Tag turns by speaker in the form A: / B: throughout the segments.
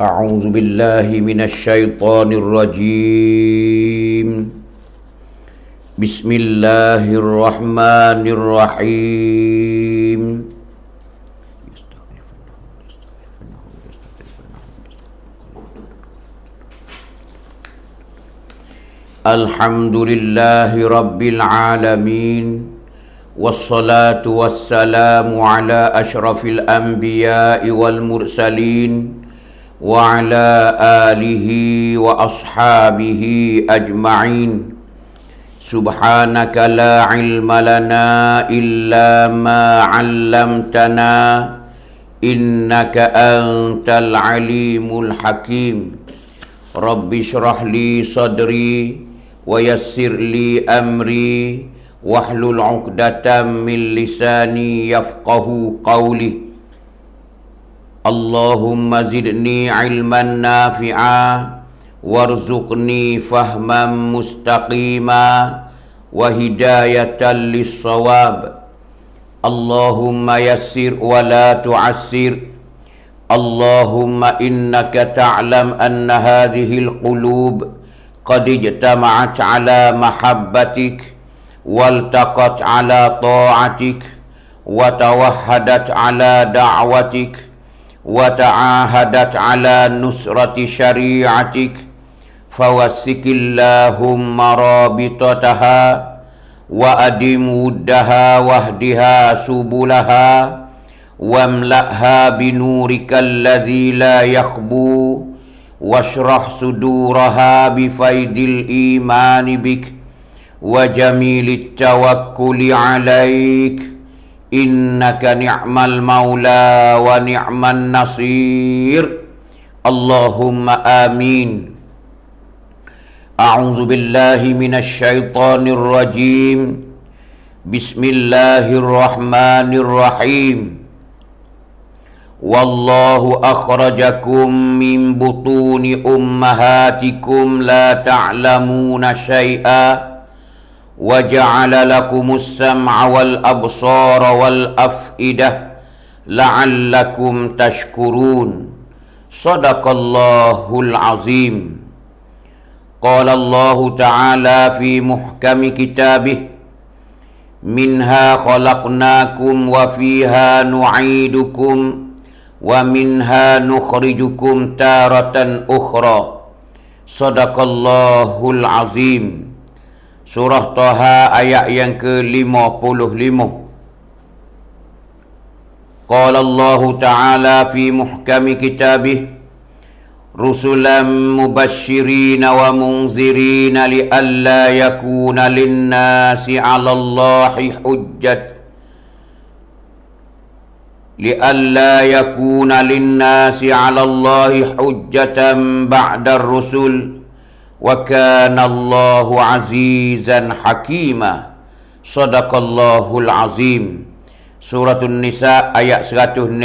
A: أعوذ بالله من الشيطان الرجيم بسم الله الرحمن الرحيم الحمد لله رب العالمين والصلاة والسلام على أشرف الأنبياء والمرسلين وعلى آله وأصحابه أجمعين سبحانك لا علم لنا إلا ما علمتنا إنك أنت العليم الحكيم رب اشرح لي صدري ويسر لي أمري واحلل عقدة من لساني يفقه قولي اللهم زدني علما نافعا وارزقني فهما مستقيما وهداية للصواب اللهم يسر ولا تعسر اللهم إنك تعلم أن هذه القلوب قد اجتمعت على محبتك والتقت على طاعتك وتوحدت على دعوتك وتعاهدت على نصرة شريعتك فوسك اللهم رابطتها وأدم ودها واهدها سبلها واملأها بنورك الذي لا يخبو واشرح صدورها بفيض الإيمان بك وجميل التوكل عليك إنك نعم المولى ونعم النصير اللهم آمين أعوذ بالله من الشيطان الرجيم بسم الله الرحمن الرحيم والله أخرجكم من بطون أمهاتكم لا تعلمون شيئا وجعل لكم السمع والأبصار والأفئدة لعلكم تشكرون صدق الله العظيم قال الله تعالى في محكم كتابه منها خلقناكم وفيها نعيدكم ومنها نخرجكم تارة أخرى صدق الله العظيم Surah Taha ayat yang ke-55. Qala Allah Ta'ala fi muhkami kitabih rusulan mubasysyirin wa munzirina li'alla yakuna lin-nasi 'ala Allahi hujjatan ba'da ar-rusul wa kana Allahu azizan hakima sadaqallahul azim Surah An-Nisa ayat 195.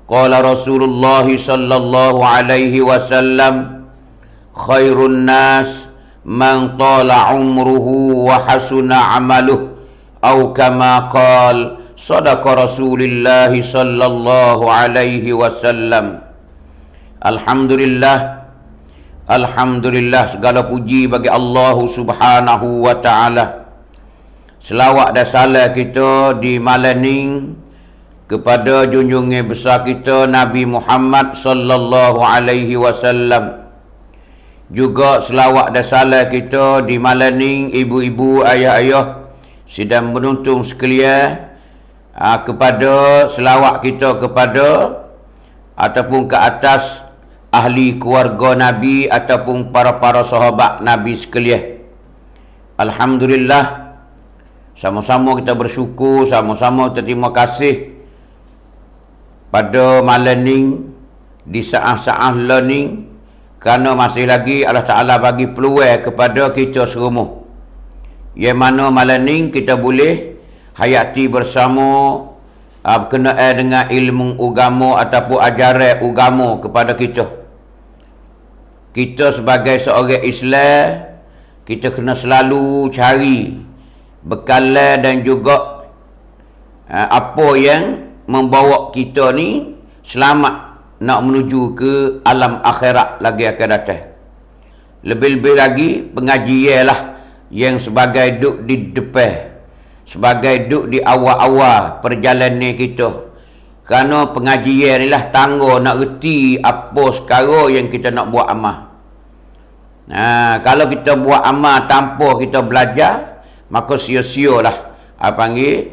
A: Qala Rasulullah sallallahu alaihi wasallam khairun nas man tala umruhu wa hasuna amaluhu atau kama qala sadaqa Rasulullah sallallahu alaihi wasallam. Alhamdulillah, segala puji bagi Allah Subhanahu wa taala. Selawat dan salam kita di malam ni kepada junjungan besar kita Nabi Muhammad sallallahu alaihi wasallam. Juga selawat dan salam kita di malam ni ibu-ibu, ayah-ayah sidang penonton sekalian, kepada selawat kita kepada ataupun ke atas ahli keluarga Nabi ataupun para sahabat Nabi sekalian. Alhamdulillah, sama-sama kita bersyukur, sama-sama kita terima kasih pada malam ni di saat-saat learning, kerana masih lagi Allah Ta'ala bagi peluang kepada kita semua, yang mana malam ni kita boleh hayati bersama berkenaan dengan ilmu agama ataupun ajaran agama kepada kita. Kita sebagai seorang Islam, kita kena selalu cari bekalan dan juga apa yang membawa kita ni selamat nak menuju ke alam akhirat lagi akan datang. Lebih-lebih lagi pengajian lah yang sebagai duk di depan, sebagai duk di awal-awal perjalanan kita. Kerana pengajian ni lah tangga nak reti apa sekarang yang kita nak buat amal. Kalau kita buat amal tanpa kita belajar, maka sia-sia lah panggil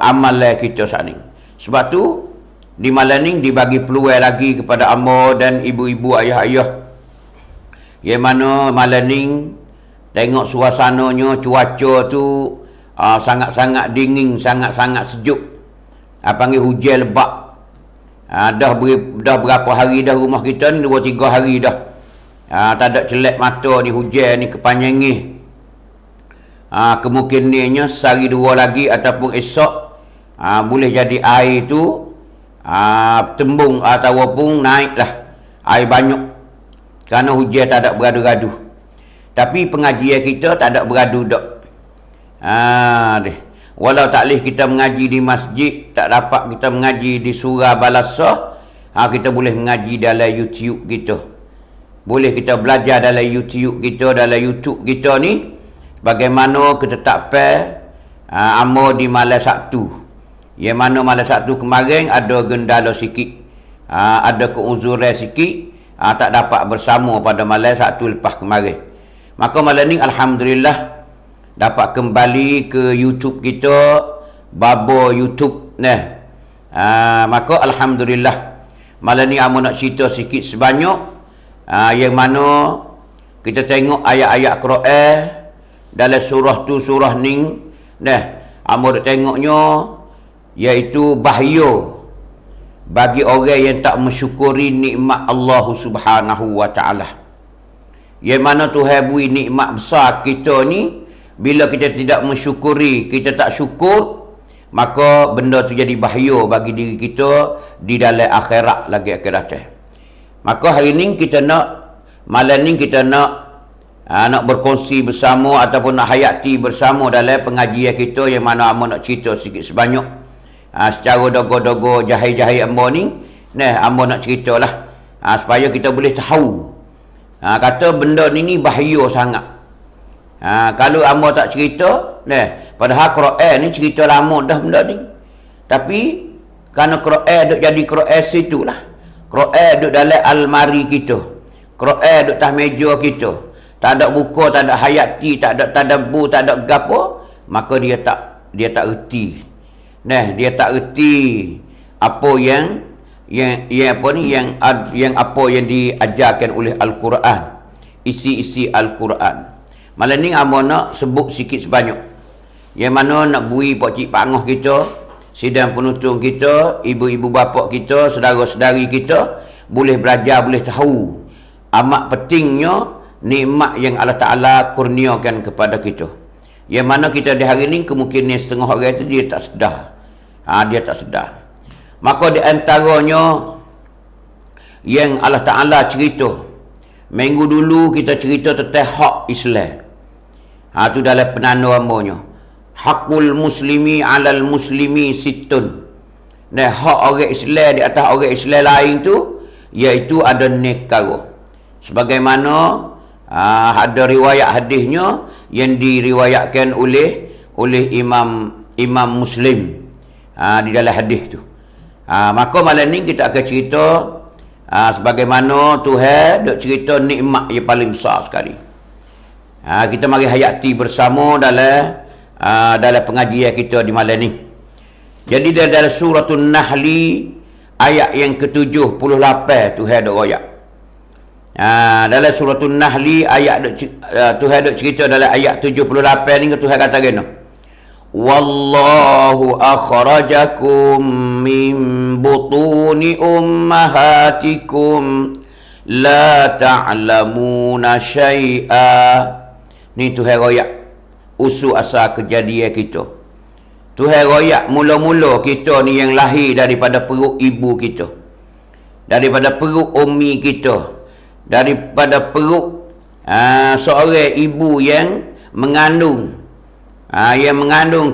A: amalan kita saat ni. Sebab tu di malam ni dibagi peluang lagi kepada amba dan ibu-ibu, ayah-ayah, yang mana malam ni tengok suasananya, cuaca tu sangat-sangat dingin, sangat-sangat sejuk. Panggil hujan lebat. Dah berapa hari dah rumah kita ni, 2-3 hari dah. Tak ada celak mata ni hujan ni kepanjangnya. Kemungkinannya sehari 2 lagi ataupun esok boleh jadi air tu tembung ataupun naik lah, air banyak. Kerana hujan tak ada beradu-radu. Tapi pengajian kita tak ada beradu dak. Walau tak boleh kita mengaji di masjid, tak dapat kita mengaji di surah balasah, kita boleh mengaji dalam YouTube kita. Boleh kita belajar dalam YouTube kita ni bagaimana ketetapan amo di malam Sabtu. Yang mana malam Sabtu kemarin ada gendala sikit, ada keuzuran sikit, tak dapat bersama pada malam Sabtu lepas kemarin. Maka malam ni alhamdulillah dapat kembali ke YouTube kita, Babo YouTube nah. Maka alhamdulillah malam ni amo nak cerita sikit sebanyak yang mana kita tengok ayat-ayat Quran dalam surah tu, surah ni nah, amo nak tengoknya iaitu bahaya bagi orang yang tak mensyukuri nikmat Allah Subhanahu wa taala. Yang mana Tuhan beri nikmat besar kita ni, bila kita tidak mensyukuri, kita tak syukur, maka benda tu jadi bahaya bagi diri kita di dalam akhirat lagi akan datang. Maka hari ni kita nak, malam ni kita nak berkongsi bersama ataupun nak hayati bersama dalam pengajian kita yang mana amo nak cerita sikit sebanyak. Secara dogo-dogo jahil-jahil amba ni, amba nak ceritalah supaya kita boleh tahu. Kata benda ni bahaya sangat. Kalau amba tak cerita, padahal Quran ni cerita lama dah benda ni. Tapi kerana Quran duk jadi Quran situ lah. Quran duk dalam almari kita. Quran duk atas meja kita. Tak ada buku, tak ada hayati, tak ada tadabbur, tak ada gapo, maka dia tak reti. Dia tak reti apa yang apa yang diajarkan oleh Al-Quran, isi-isi Al-Quran. Malam ni amba nak sebut sikit sebanyak. Yang mana nak beri pak cik pak ngoh kita, sidang penonton kita, ibu-ibu bapa kita, saudara-saudari kita boleh belajar, boleh tahu amat pentingnya nikmat yang Allah Ta'ala kurniakan kepada kita. Yang mana kita di hari ni kemungkinan setengah orang itu dia tak sedar. Dia tak sedar. Maka di antaranya yang Allah Ta'ala cerita, minggu dulu kita cerita tentang hak Islam. Tu dalam penanda amanya. Hakul muslimi alal muslimi situn. Hak orang Islam di atas orang Islam lain tu, iaitu ada nekara. Sebagaimana ada riwayat hadisnya yang diriwayatkan oleh Imam Muslim di dalam hadis tu. Maka malam ni kita akan cerita sebagaimana Tuhan duk cerita nikmat yang paling besar sekali. Kita mari hayati bersama dalam pengajian kita di malam ni. Jadi dalam suratul Nahli ayat yang ke-78 Tuhan duk royak. Dalam suratul Nahli ayat Tuhan duk cerita dalam ayat 78 ni, Tuhan kata gini, wallahu akhrajakum min butuni ummahatikum la ta'lamuna syai'a. Ni Tuhan royak usul asal kejadian kita. Tuhan royak mula-mula kita ni yang lahir daripada perut ibu kita, daripada perut ummi kita, daripada perut seorang ibu yang mengandung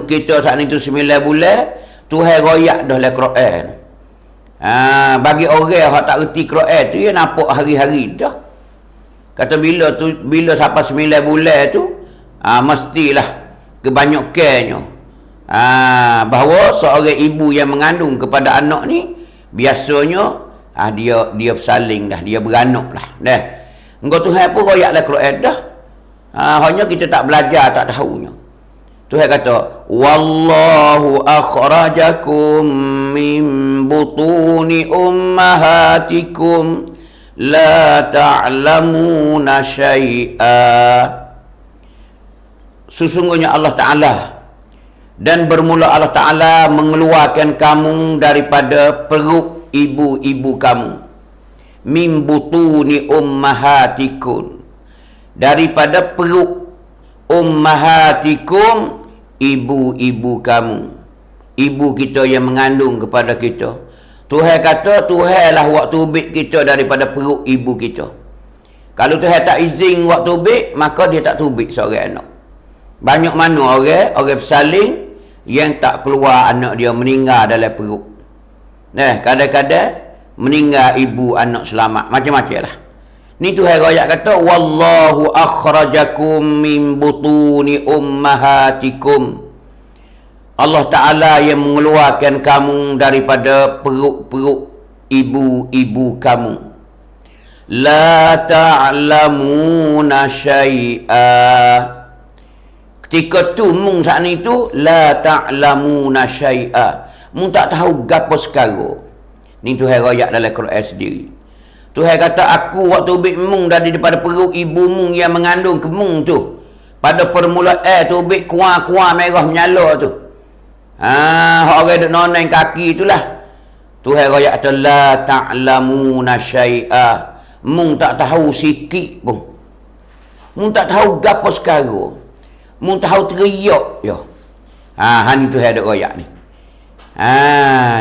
A: kita saat itu 9 bulan. Tuhan royak dah dalam Quran. Bagi orang yang tak reti Quran tu, dia nampak hari-hari dah. Kata bila sampai 9 bulan tu, mestilah kebanyakannya. Bahawa seorang ibu yang mengandung kepada anak ni, biasanya dia bersaling dah, dia beranak lah. Engkau Tuhan pun royaklah Quran dah. Hanya kita tak belajar, tak tahunya. Tuhan kata, wallahu akhrajakum min butuni ummahatikum la ta'lamuna syai'a. Sesungguhnya Allah Ta'ala, dan bermula Allah Ta'ala mengeluarkan kamu daripada perut ibu-ibu kamu. Min butuni ummahatikum, daripada perut ummahatikum, ibu-ibu kamu. Ibu kita yang mengandung kepada kita. Tuhan kata, Tuhanlah waktu tubik kita daripada perut ibu kita. Kalau Tuhan tak izin waktu tubik, maka dia tak tubik seorang anak. Banyak mana orang bersaling yang tak keluar anak dia, meninggal dalam perut. Kadang-kadang meninggal ibu anak selamat. Macam-macam lah. Ni Tuhan royak kata, wallahu akhrajakum min butuni ummahatikum. Allah Ta'ala yang mengeluarkan kamu daripada perut-perut ibu-ibu kamu. La ta'lamuna syai'a. Ketika tu mung saat ni tu, la ta'lamuna syai'a. Mung tak tahu gapo sekali. Ni Tuhan royak dalam Quran sendiri. Tuhan kata, aku waktu ubik mung daripada perut ibu mung yang mengandung ke mung tu. Pada permulaan tu ubik kuah-kuah merah menyala tu. Orang duk noneng kaki itulah. Tuhan royak kata, la ta'lamuna syai'a. Mung tak tahu sikit pun. Mung tak tahu gapo sekali. Mung tahu teriak je. Ni Tuhan duk royak ni.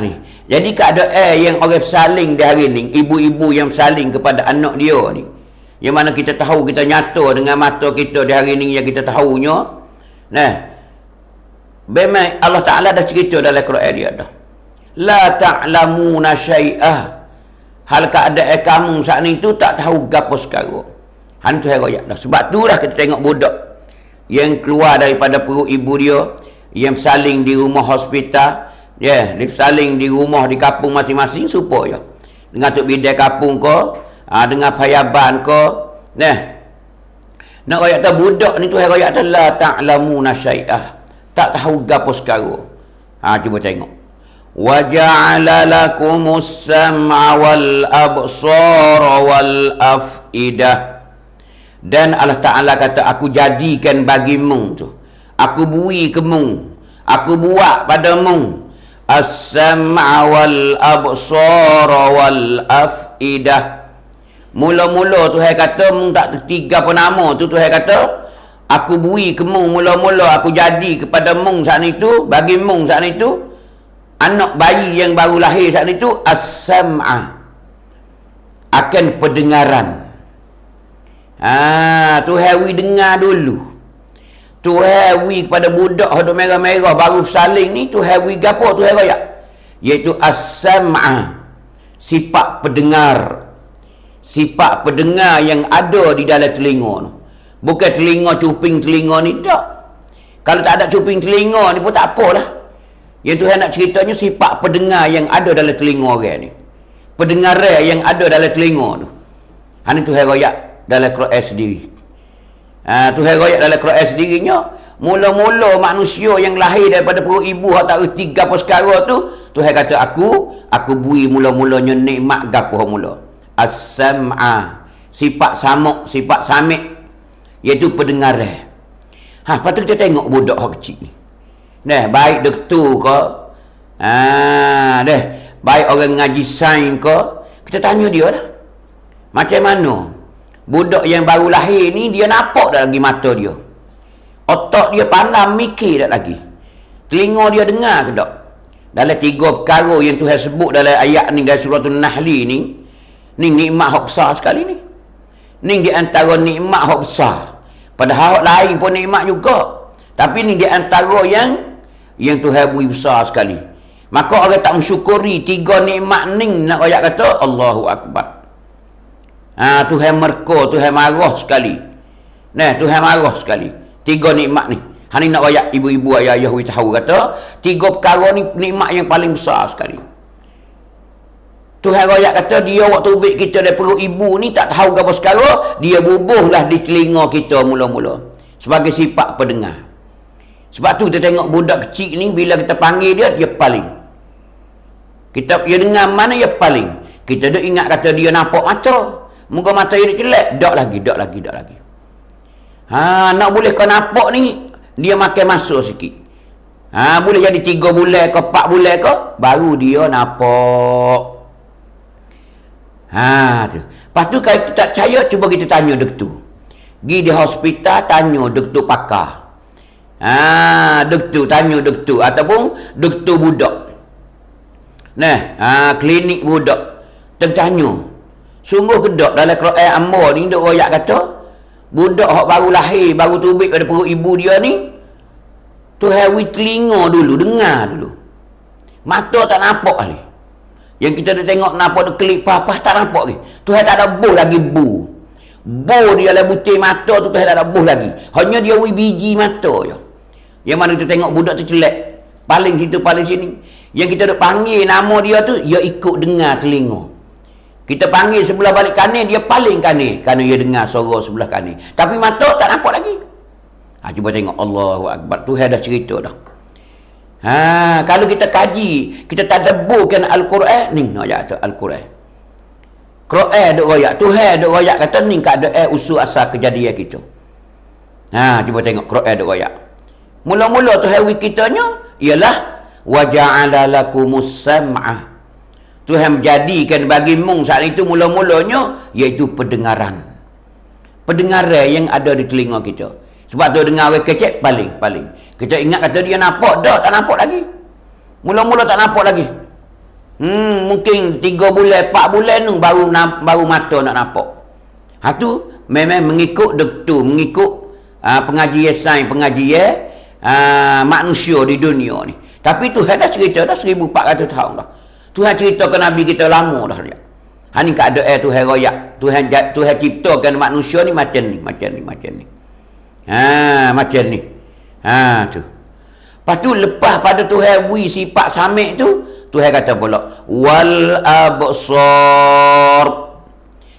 A: Ni. Jadi keadaan yang orang bersaling di hari ni, ibu-ibu yang bersaling kepada anak dia ni, yang mana kita tahu, kita nyata dengan mata kita di hari ni yang kita tahunya. Memang Allah Ta'ala dah cerita dalam Quran dia dah. La ta'lamuna syai'ah. Hal keadaan kamu saat ni tu tak tahu gapo sekarang. Tu royak dah. Sebab tu lah kita tengok budak yang keluar daripada perut ibu dia, yang bersaling di rumah hospital. Dia bersaling di rumah, di kampung masing-masing, supaya dengan tok bidai kampung ko, dengan payaban ko. Nak royak tak budak ni tu royak tak, la ta'lamuna syai'ah. Tak tahu gapo sekarang. Cuba tengok. Wa ja'ala lakumus sam'a wal absara wal af'idah. Dan Allah Ta'ala kata, aku jadikan bagimu tu, aku bui kemu, aku buat padamu as-sam'a wal absara wal af'idah. Mula-mula Tuhan kata, mung tak tiga apa nama tu, Tuhan kata, aku bui kemu, mula-mula aku jadi kepada mung saat itu, bagi mung saat itu, anak bayi yang baru lahir saat itu, as-sam'a, akan pendengaran. Tuhan wi dengar dulu. Tuhan wi kepada budak hodok merah-merah baru saling ni, Tuhan wi gapo Tuhan royak? Iaitu as-sam'a, sifat pendengar. Sifat pendengar yang ada di dalam telinga tu. Bukan telinga cuping telinga ni, tak. Kalau tak ada cuping telinga ni pun tak apalah. Yang Tuhan nak ceritanya sifat pendengar yang ada dalam telinga orang ni. Pendengaran yang ada dalam telinga tu. Ini Tuhan royak dalam Quran sendiri. Tuhan royak dalam Quran sendirinya, mula-mula manusia yang lahir daripada perut ibu hak tak reti gapo sekarang tu, Tuhan kata aku bui mula-mulanya nikmat gapo mula. As-sam'a, sifat samuk, sifat samik, iaitu pendengaran. Lepas tu kita tengok budak hak kecil ni. Baik doktor ke, baik orang ngaji sains ke, kita tanya dia dah. Macam mana budak yang baru lahir ni, dia nampak tak lagi mata dia? Otak dia pandang, mikir tak lagi? Telinga dia dengar ke tak? Dalam 3 perkara yang Tuhan sebut dalam ayat ni, dalam surah An-Nahl ni nikmat hak besar sekali ni. Ni di antara nikmat hak besar. Padahal hak lain pun nikmat juga. Tapi ni di antara yang Tuhan beri besar sekali. Maka orang tak mensyukuri 3 nikmat ni, nak royak kata Allahu Akbar. Tuhan merka, Tuhan marah sekali. Nah, Tuhan marah sekali. 3 nikmat ni. Hani nak royak ibu-ibu, ayah-ayah we tahu kata 3 perkara ni nikmat yang paling besar sekali. Tuhan royak kata dia waktu ubik kita dari perut ibu ni tak tahu apa sekarang, dia bubuhlah di telinga kita mula-mula sebagai sifat pendengar. Sebab tu kita tengok budak kecil ni bila kita panggil dia, dia paling. Dia dengar mana dia paling. Kita duk ingat kata dia nampak mata. Muka mata dia celak, dak lagi. Nak boleh kau nampak ni, dia makan masa sikit. Boleh jadi 3 bulan ke 4 bulan ke, baru dia nampak. Tu. Lepas tu kalau kita tak percaya, cuba kita tanya doktor. Pergi di hospital, tanya doktor pakar. Doktor, tanya doktor. Ataupun doktor budak. Klinik budak. Tanya. Sungguh kedok dalam Quran Amor ni, duk royak kata, budak hak baru lahir, baru tubik pada perut ibu dia ni, Tuhan wi telinga dulu, dengar dulu. Mata tak nampak lagi. Yang kita dah tengok nampak dia kelip apa tak nampak lagi. Tuhan tak ada buh lagi bu. Bu dia dalam butir mata tu Tuhan tak ada buh lagi. Hanya dia wi biji mata je. Yang mana kita tengok budak tu celak. Paling situ, paling sini. Yang kita dah panggil nama dia tu, dia ikut dengar telinga. Kita panggil sebelah balik kanan, dia paling kanan. Kerana dia dengar suara sebelah kanan. Tapi mata tak nampak lagi. Cuba tengok Allahu Akbar. Tuhan dah cerita dah. Kalau kita kaji, kita tadabburkan Al-Quran, ni nak ayat Al-Quran. Quran duk royak, Tuhan duk royak kata ni keadaan usul asal kejadian kita. Cuba tengok Quran duk royak. Mula-mula Tuhan kitanya ialah wa ja'ala lakumus sam'a. Tuhan menjadikan bagimu saat itu mula-mulanya iaitu pendengaran. Pendengaran yang ada di telinga kita. Sebab tu dengar orang kecek paling. Kita ingat kata dia nampak, dah tak nampak lagi. Mula-mula tak nampak lagi. Mungkin 3 bulan, 4 bulan tu baru mata nak nampak. Tu memang mengikut doktor, mengikut pengajian sains, pengajian manusia di dunia ni. Tapi Tuhan dah cerita dah 1400 tahun dah. Tuhan cerita ke Nabi kita lama dah dia. Ni keadaan Tuhan royak. Tuhan ciptakan manusia ni macam ni. Macam ni. Tu. Lepas tu lepas pada Tuhan beri sifat samik tu, Tuhan kata pula wal absar.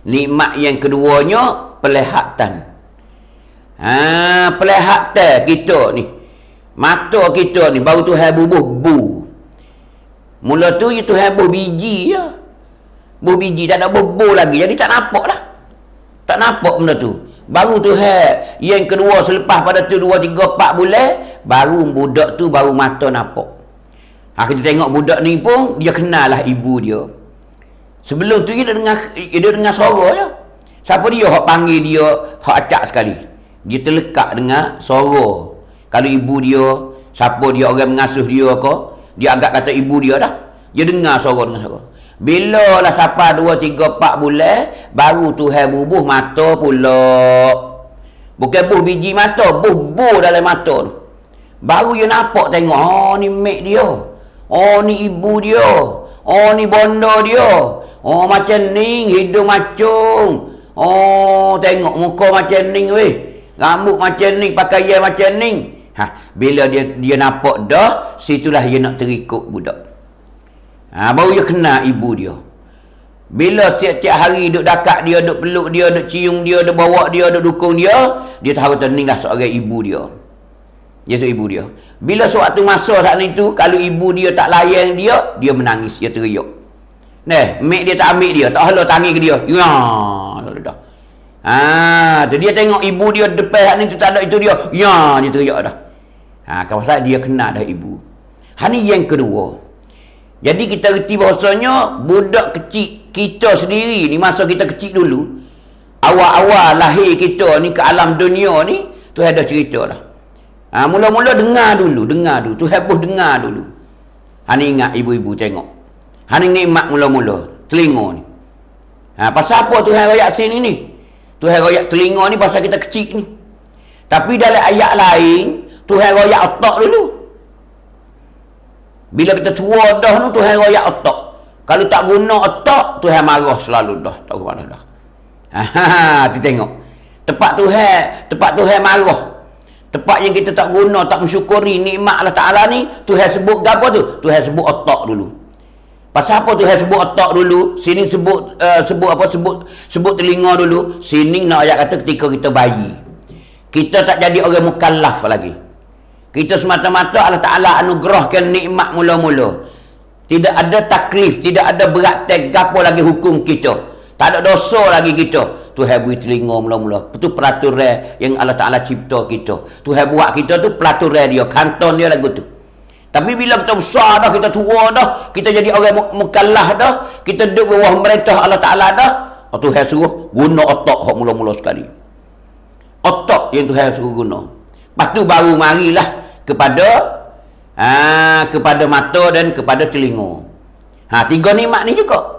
A: Nikmat yang keduanya pelihatan. Pelihatan kita ni. Mata kita ni baru Tuhan bubuh bu. Mula tu Tuhan buh biji je. Buh biji tak ada bubuh lagi. Jadi tak nampak lah. Tak nampak benda tu. Baru Tuhan yang kedua selepas pada tu 2, 3, 4 bulan, baru budak tu baru mata nampak. Kita tengok budak ni pun dia kenal lah ibu dia. Sebelum tu dia dengar suara je. Siapa dia hak panggil dia hak acak sekali. Dia terlekat dengar suara. Kalau ibu dia, siapa dia orang mengasuh dia ke, dia agak kata ibu dia dah. Dia dengar suara. Bila lah sampai 2, 3, 4 bulan, baru Tuhan bubuh mata pula. Bukan buh biji mata, buh dalam mata tu. Baru dia nampak tengok, ni mak dia. Ni ibu dia. Ni bonda dia. Macam ni, hidung macung. Tengok muka macam ni weh. Rambut macam ni, pakaian macam ni. Bila dia nampak dah, situlah dia nak terikut budak. Baru dia kenal ibu dia. Bila tiap-tiap hari duk dekat dia, duk peluk dia, duk cium dia, duk bawa dia, duk dukung dia, dia tahu kata ni lah seorang ibu dia. Dia seorang ibu dia. Bila suatu masa saat itu, kalau ibu dia tak layan dia, dia menangis, dia teriak. Mak dia tak ambil dia, tak halau tangi ke dia. Tu dia tengok ibu dia depan saat itu tak ada itu dia. Dia teriak dah. Pasal dia kenal dah ibu. Ni yang kedua. Jadi kita reti bahasanya budak kecil kita sendiri ni, masa kita kecil dulu, awal-awal lahir kita ni ke alam dunia ni, Tuhan dah cerita dah. Mula-mula dengar dulu. Tuhan pun dengar dulu. Ni ingat ibu-ibu tengok. Ni nikmat mula-mula telinga ni. Pasal apa Tuhan royak sini ni? Tuhan royak telinga ni pasal kita kecil ni. Tapi dalam ayat lain Tuhan royak otak dulu. Bila kita tua dah tu, Tuhan royak otak. Kalau tak guna otak, Tuhan marah selalu dah. Tak ke mana dah. Tu tengok. Tempat Tuhan marah. Tempat yang kita tak guna, tak mensyukuri nikmat Allah Ta'ala ni, Tuhan sebut apa tu? Tuhan sebut otak dulu. Pasal apa Tuhan sebut otak dulu? Sini sebut telinga dulu. Sini nak ayat kata ketika kita bayi. Kita tak jadi orang mukallaf lagi. Kita semata-mata Allah Ta'ala anugerahkan nikmat mula-mula. Tidak ada taklif, tidak ada berat gapo lagi hukum kita. Tak ada dosa lagi kita. Tuhan beri telinga mula-mula. Itu peraturan yang Allah Ta'ala cipta kita. Tuhan buat kita tu peraturan dia, kanton dia lagu tu. Tapi bila kita besar dah, kita tua dah, kita jadi orang mukallaf dah, kita duduk bawah perintah Allah Ta'ala dah, Tuhan suruh guna otak hak mula-mula sekali. Otak yang Tuhan suruh guna. Lepas tu baru marilah kepada mata dan kepada telinga. Tiga nikmat ni juga.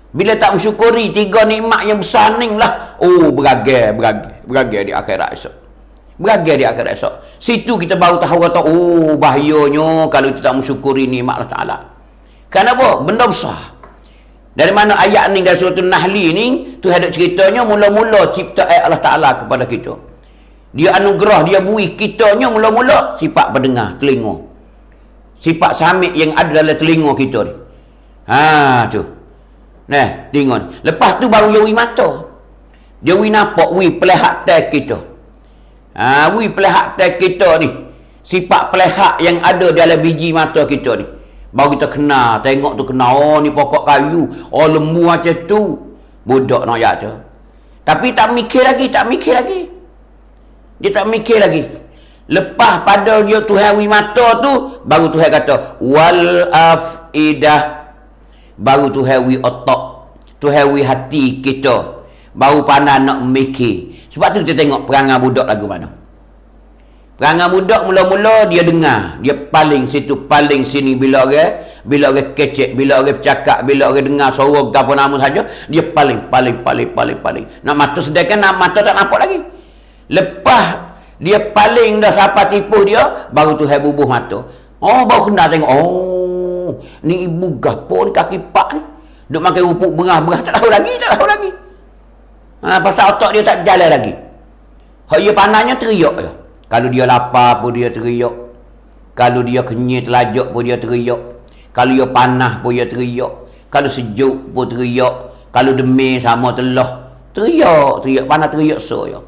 A: Bila tak mensyukuri tiga nikmat yang besar ni lah, beragai di akhirat esok. Beragai di akhirat esok. Situ kita baru tahu kata, bahayanya kalau kita tak mensyukuri nikmat Allah Ta'ala. Kenapa? Benda besar. Dari mana ayat ni, dari surah An-Nahli ni, Tuhan ada ceritanya mula-mula ciptaan Allah Ta'ala kepada kita. Dia anugerah, dia beri kitanya mula-mula sifat pendengar, telinga. Sifat samik yang ada dalam telinga kita ni. Tu. Nah, tengok. Lepas tu baru dia beri mata. Dia beri nampak, beri pelihatan kita. Beri pelihatan kita ni. Sifat pelihak yang ada dalam biji mata kita ni. Baru kita kenal, tengok tu kenal, ni pokok kayu. Lembu macam tu. Budak nak ya tu. Tapi tak mikir lagi. Dia tak mikir lagi. Lepas pada dia Tuhan beri mata tu, baru Tuhan kata, wal afidah. Baru Tuhan beri otak. Tuhan beri hati kita. Baru pandai nak mikir. Sebab tu kita tengok perangai budak lagu mana. Perangai budak mula-mula dia dengar. Dia paling situ, paling sini. Bila orang kecek, bila orang bercakap, bila orang dengar suara apa nama saja, dia paling. Nak mata sedangkan nak mata tak nampak lagi. Lepas dia paling dah sampai tipu dia, baru Tuhan bubuh mata. Baru kena tengok. Ni ibu gapo ni kaki pak ni. Duk makan rupuk berah-berah, tak tahu lagi. Pasal otak dia tak jalan lagi. Hak dia panahnya teriak je. Kalau dia lapar pun dia teriak. Kalau dia kenyit telajak pun dia teriak. Kalau dia panah pun dia teriak. Kalau sejuk pun teriak. Kalau demam sama telah, teriak. Panah teriak so ya.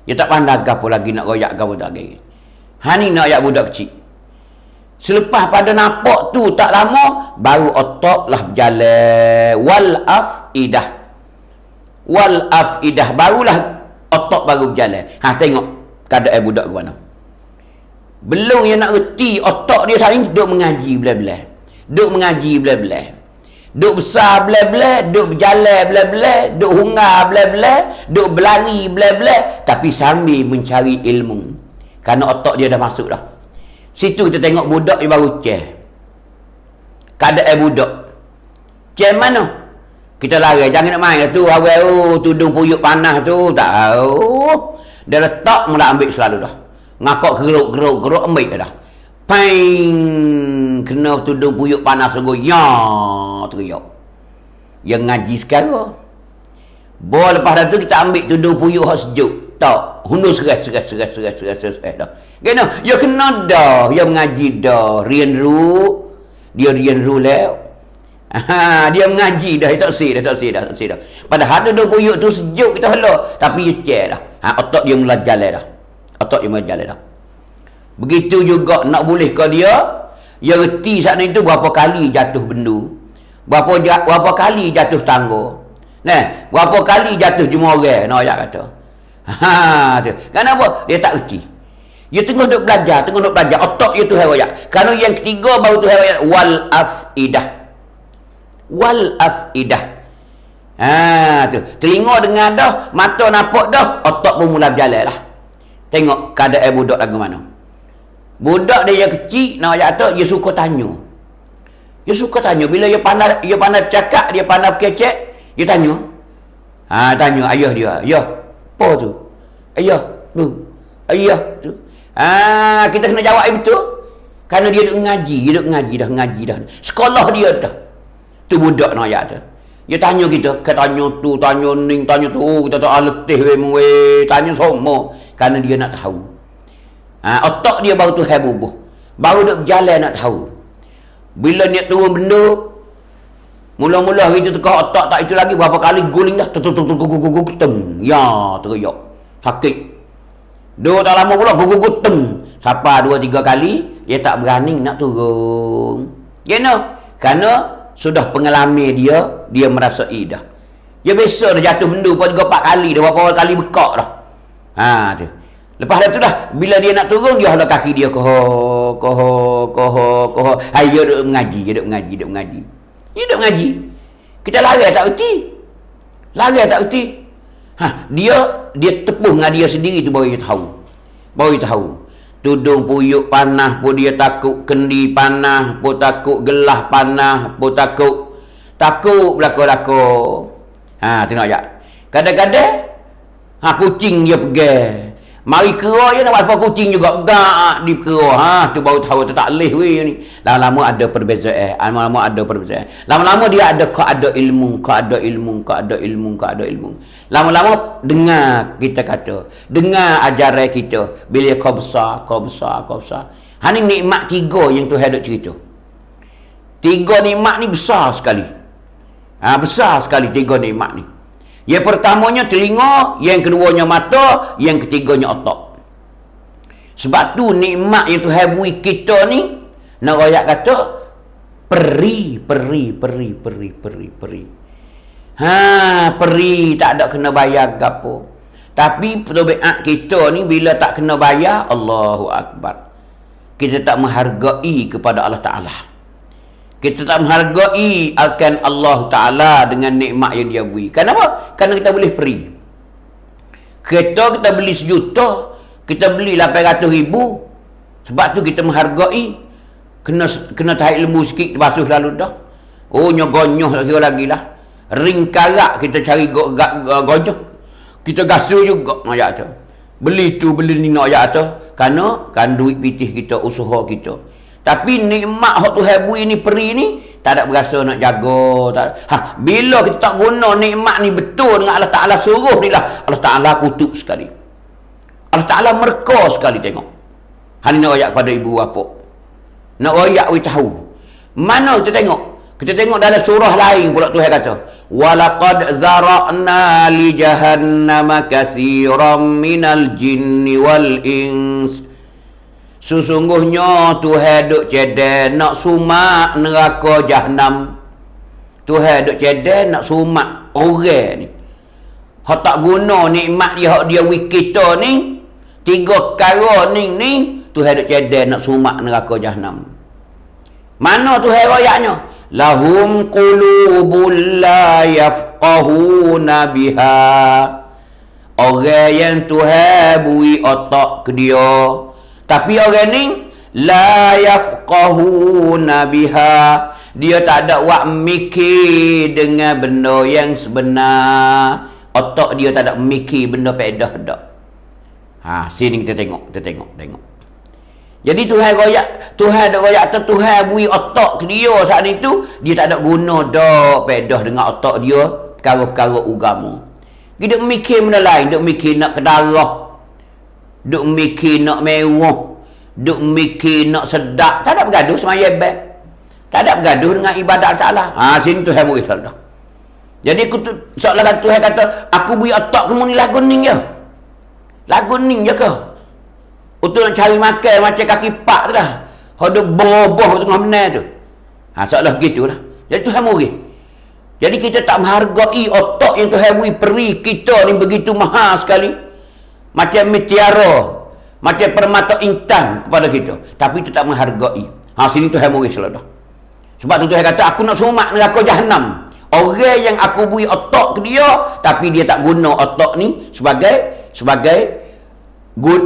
A: Dia tak pandai gapo lagi nak royak gapo tak lagi. Ni nak ayat budak kecil. Selepas pada nampak tu tak lama, baru otak lah berjalan. Wal afidah. Barulah otak baru berjalan. Tengok keadaan budak ke mana. Belum dia nak reti otak dia saat ini duk mengaji belah-belah. Duk besar belah-belah, duk berjalan belah-belah, duk hungar belah-belah, duk berlari belah-belah, tapi sambil mencari ilmu. Kerana otak dia dah masuk dah. Situ kita tengok budak yang baru ceh. Keadaan budak. Ceh mana? Kita lari. Jangan nak main tu. Tudung puyuk panas tu. Tak. Dia letak mula ambil selalu dah. Ngakak geruk ambil dah. Paing. Kena tudung puyuk panas sungguh. Ya. Teriak. Yang ngaji sekarang. Lepas tu kita ambil tudung puyuk hak sejuk. Tak. Hundur seras dah. Kena. Ya kena dah. Ya mengaji dah. Dia rian ru leh. Dia mengaji dah. Tak si dah. Padahal tudung puyuk tu sejuk kita halau. Tapi dia cek dah. Otak dia mula jalan dah. Begitu juga nak boleh ke dia. Dia reti saat itu berapa kali jatuh bendu. Berapa kali jatuh tangga. Berapa kali jatuh jemurah. Nak ayat kata. Tu. Kenapa? Dia tak reti. Dia tengah duk belajar. Otak dia tu hayat. Kerana yang ketiga baru tu hayat. Wal afidah. Tu. Telinga dengar dah. Mata nampak dah. Otak pun mula berjalan lah. Tengok keadaan budak lagu mana. Budak dia kecil. Nak ayat tu. Dia suka tanya. Bila dia pandai cakap. Dia pandai berkecek. Dia tanya. Tanya ayah dia. Ayah. Apa tu? Ayah tu. Kita kena jawab betul. Kerana dia duk ngaji dah. Sekolah dia dah. Tu budak nak ayat tu. Dia tanya kita, tanya tu, tanya ning, tanya tu. Oh, kita tak letih tanya semua. Kerana dia nak tahu. Otak dia baru tu bubuh. Baru duk berjalan nak tahu. Bila niat turun benda, mula-mula kita tekak otak tak itu lagi, berapa kali guling dah. Ya, teriak. Sakit. Dua tak lama pula, gugugutem. Sampai 2-3 kali, dia tak berani nak turun. Kenapa? Kerana sudah pengalaman dia merasai dah. Dia biasa dah jatuh benda, 3-4 kali dah, berapa kali bekak dah. Tu. Lepas tu dah, bila dia nak turun, dia halau kaki dia, koho. Hai, dia duduk mengaji. Dia duduk mengaji. Kita lari tak erti. Dia tepuh dengan dia sendiri tu baru dia tahu. Tudung puyuk panah pun dia takut, kendi panah pun takut, gelah panah pun takut belakang. Tengok je. Kadang-kadang kucing dia pegang. Mari kera je nak buat kucing juga gak di kera. Tu baru tahu tu tak leh ni. Lama-lama ada perbezaan. Lama-lama dia ada ilmu. Lama-lama dengar kita kata, dengar ajaran kita. Bila kau besar. Ni nikmat 3 yang Tuhan duk cerita. 3 nikmat ni besar sekali. Besar sekali 3 nikmat ni. Yang pertamanya telinga, yang keduanya mata, yang ketiganya otak. Sebab tu nikmat yang Tuhan beri kita ni, nak royak kata, peri. Peri tak ada kena bayar gapo. Tapi tabiat kita ni bila tak kena bayar, Allahu Akbar. Kita tak menghargai kepada Allah Ta'ala. Kita tak menghargai akan Allah Ta'ala dengan nikmat yang dia beri. Kenapa? Kerana kita boleh free. Kita beli 1 juta, kita beli 800,000. Sebab tu kita menghargai. Kena tarik lembu sikit, basuh lalu dah. Oh, nyogonyoh lagi lah. Ring karak kita cari gojok. Kita gasuh juga ayat tu. Beli ni nak ayat tu. Kerana kan duit pitih kita, usaha kita. Tapi nikmat hak Tuhan beri ni, peri ni, tak ada berasa nak jaga. Bila kita tak guna nikmat ni betul dengan Allah Ta'ala suruh ni lah, Allah Ta'ala kutuk sekali. Allah Ta'ala merka sekali tengok. Ni nak royak kepada ibu bapa. Nak royak we tahu. Mana kita tengok? Kita tengok dalam surah lain pula Tuhan kata, walaqad zara'na li jahannama katsiran minal jinni wal ins. Sesungguhnya Tuhan duk cedek nak sumak neraka Jahannam. Tuhan duk cedek nak sumak orang ni. Hak tak guna nikmat dia, hak dia beri kita ni, 3 perkara ni Tuhan duk cedek nak sumak neraka Jahannam. Mana Tuhan royaknya? Lahum qulubul la yafqahuna biha. Orang yang Tuhan beri otak ke dia, tapi orang ni la yafqahuna biha. Dia tak ada wak mikir dengan benda yang sebenar. Otak dia tak ada mikir benda pedah dak. Sini kita tengok. Jadi Tuhan ada royak tu, Tuhan beri otak ke dia saat itu, dia tak ada guna dak pedah dengan otak dia perkara-perkara agama. Dia mikir benda lain, dia mikir nak kedarah. Duk mikir nak mewah, duk mikir nak sedap. Tak ada bergaduh semaya baik. Tak ada bergaduh dengan ibadat salah. Sini Tuhan beri salah. Jadi seolah Tuhan kata, aku beri otak kamu ni lagu ni je. Lagu ni je ke? Untuk nak cari makan macam kaki pak tu dah. Ada boh-boh tengah benar tu. Seolah begitulah. Jadi Tuhan beri. Jadi kita tak menghargai otak yang Tuhan beri, peri kita ni begitu mahal sekali. Macam mutiara, macam permata intan kepada kita. Tapi tetap menghargai. Sini Tuhan beri selalu. Sebab tu Tuhan kata, aku nak sumak neraka Jahannam. Orang yang aku beri otak ke dia, tapi dia tak guna otak ni sebagai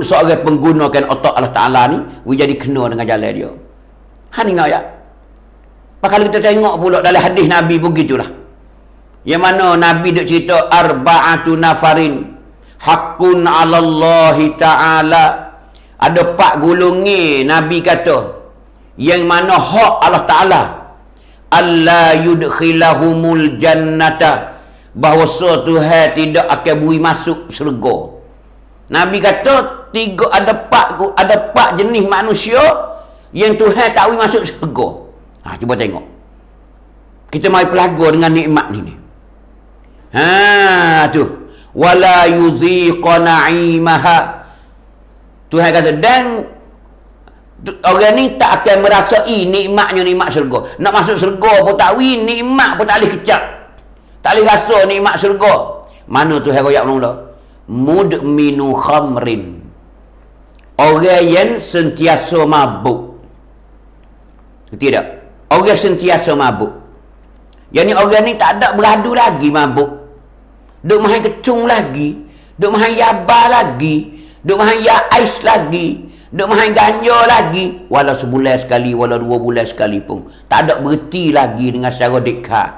A: seorang penggunakan otak Allah Ta'ala ni, dia jadi kena dengan jalan dia. Ni nak ya. Kalau kita tengok pula dalam hadis Nabi begitulah. Yang mana Nabi duk cerita arba'atu nafarin hakun 'alallahi ta'ala. Ada 4 golongan Nabi kata yang mana hak Allah Ta'ala alla yudkhilahumul jannata, bahawa Tuhan tidak akan beri masuk syurga. Nabi kata ada empat jenis manusia yang Tuhan tak beri masuk syurga. Cuba tengok. Kita mari pelago dengan nikmat ni. Tu. Wala yuziqa na'imaha. Tuhan kata, dan orang ni tak akan merasai nikmatnya nikmat syurga. Nak masuk syurga pun tak beri, nikmat pun tak boleh kecap. Tak boleh rasa nikmat syurga. Mana Tuhan royak mula? Mudminu khamrin. Orang yang sentiasa mabuk. Tidak. Orang sentiasa mabuk. Yang ni orang ni tak ada beradu lagi mabuk. Duk main kecung lagi. Duk main yaba lagi. Duk main ya ais lagi. Duk main ganja lagi. Walau sebulan sekali, walau 2 bulan sekali pun. Tak ada berhenti lagi dengan secara dekat.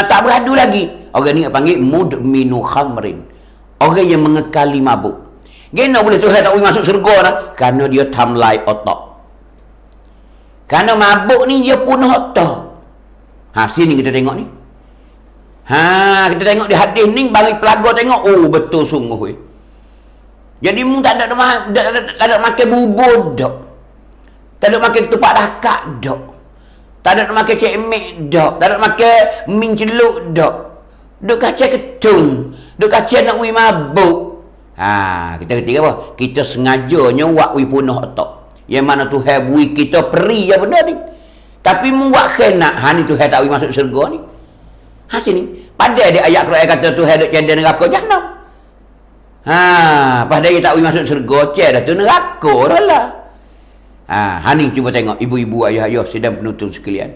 A: Tak beradu lagi. Orang ni panggil mudminu khamrin. Orang yang mengekali mabuk. Gena boleh Tuhan tak boleh masuk syurga dah? Kerana dia tamlai otak. Kerana mabuk ni dia punah otak. Sini kita tengok ni. Kita tengok di hadis ni, bagi pelaga tengok, oh betul sungguh weh. Jadi mu tak ada makan bubur dak. Tak ada makan ketupat dakak dak. Tak ada makan cekmek dak. Tak ada makan min celuk dak. Duk kacau ketung. Duk kacau nak ui mabuk. Kita ketiga apa? Kita sengajanya buat ui punah otak. Yang mana Tuhan bui kita peri yang benda ni. Tapi mu buat kena. Ni Tuhan tak ui masuk syurga ni. Sini. Pada ada ayat Quran kata Tuhan duk cedera neraka Jahannam. Pada dia tak ui masuk syurga, cedera tu neraka dah lah. Ni cuba tengok ibu-ibu, ayah-ayah sedang penonton sekalian.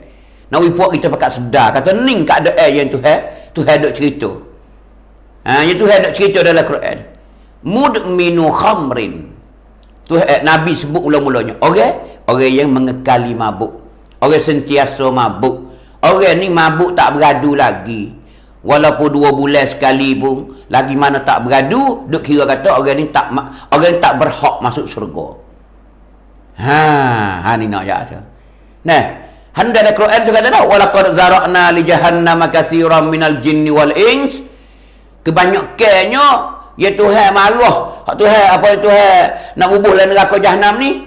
A: Nak buat kita pakat sedar. Kata ni keadaan yang Tuhan duk cerita. Yang Tuhan duk cerita dalam Quran. Mudminu khamrin. Nabi sebut mula-mulanya. Orang yang mengekali mabuk. Orang sentiasa mabuk. Orang ni mabuk tak beradu lagi. Walaupun 2 bulan sekali pun. Lagi mana tak beradu. Duk kira kata orang ni tak berhak masuk syurga. Ni nak ayat tu. Handa ada Quran tu kata dah, walaqad zara'na li jahannama katsiran minal jinni wal ins. Kebanyakannya ya Tuhan marah. Tuhan nak bubuh dalam neraka Jahannam ni.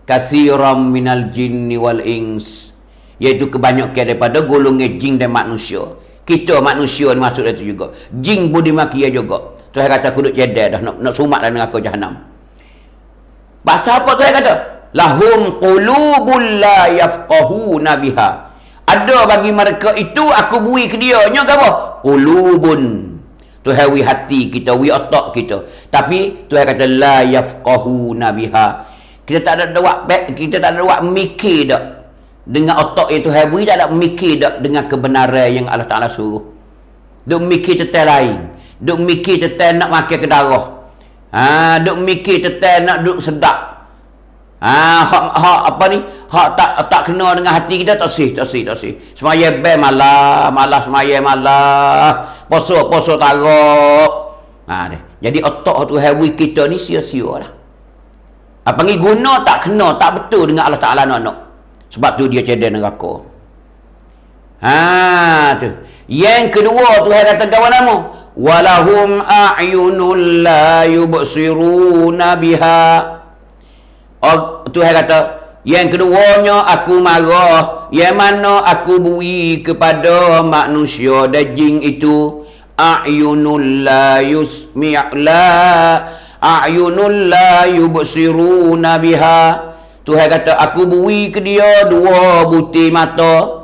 A: Katsiran minal jinni wal ins. Iaitu kebanyakan daripada golongan jin dan manusia. Kita manusia ni masuk dalam tu juga. Jin pun dimaki juga. Tuhan kata aku duk cedek dah nak sumak dalam neraka Jahannam. Pasal apa Tuhan kata? Lahum qulubul la yafqahuna biha. Ada bagi mereka itu aku bui ke dia nya apa? Qulubun. Tuhan wi hati kita, wi otak kita. Tapi Tuhan kata la yafqahuna biha. Kita tak ada buat mikir dak. Dengan otak yang Tuhan beri tak ada mikir dak dengan kebenaran yang Allah Taala suruh. Duk mikir tentang lain. Duk mikir tentang nak makan ke darah. Duk mikir tentang nak duduk sedap. Apa ni? Hak tak kena dengan hati kita, tak sih. Semaya be malah semaya malah. Poso tarok. Jadi otak tu hawi kita ni sia-sia lah. Apa ni guna tak kena, tak betul dengan Allah Taala nak. Sebab tu dia cedera neraka. Tu. Yang kedua Tuhan kata kawan nama, walahum a'yunul la yubsiruna biha. Tuhan kata, yang keduanya aku marah, yang mana aku bui kepada manusia dan jin itu, a'yunul la a'yunul la yubsiruna biha. Tuhan kata aku bui ke dia 2 butir mata.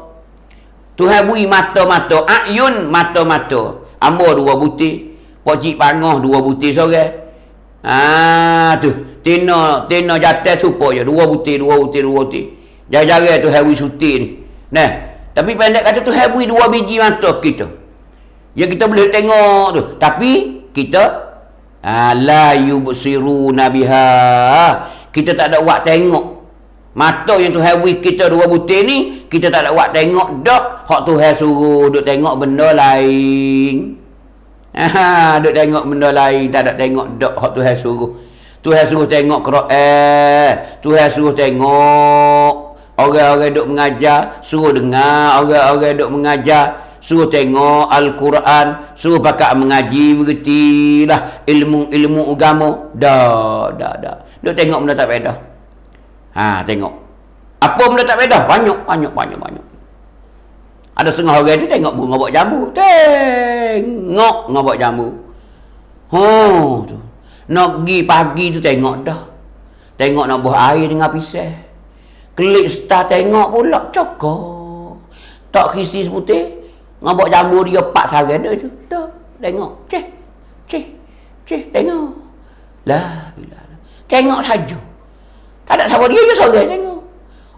A: Tuhan bui mata-mata, a'yun mata-mata. Ambo 2 butir, Pak Cik Pangah 2 butir seorang. Tu Tina jatuh supaya 2 butir. Jari-jari tu Harry suti ni. Tapi pendek kata tu Harry 2 biji mata kita. Yang kita boleh tengok tu. Tapi kita la yubsiruna biha. Kita tak ada buat tengok. Mata yang tu Harry kita 2 butir ni, kita tak ada buat tengok dak. Hak tu Harry suruh duk tengok benda lain. Duk tengok benda lain, tak ada tengok dak hak tu Harry suruh. Tuhan suruh tengok Quran. Tuhan suruh tengok orang-orang duk mengajar, suruh dengar orang-orang duk mengajar, suruh tengok Al-Quran, suruh pakat mengaji, bergetilah ilmu-ilmu agama. Dah. Duk tengok benda tak faedah. Tengok. Apa benda tak faedah? Banyak. Ada setengah orang tu tengok bunga ngobok jambu. Tengok ngobok jambu. Tu. Nak pergi pagi tu tengok dah. Tengok nak buah air dengan pisau. Klik star tengok pula. Cokok. Tak kisi seputih. Ngobok jambu dia 4 sarang dia tu. Dah. Tengok. Cih. Tengok. Lah. Tengok saja. Tak ada siapa dia je seorang tengok.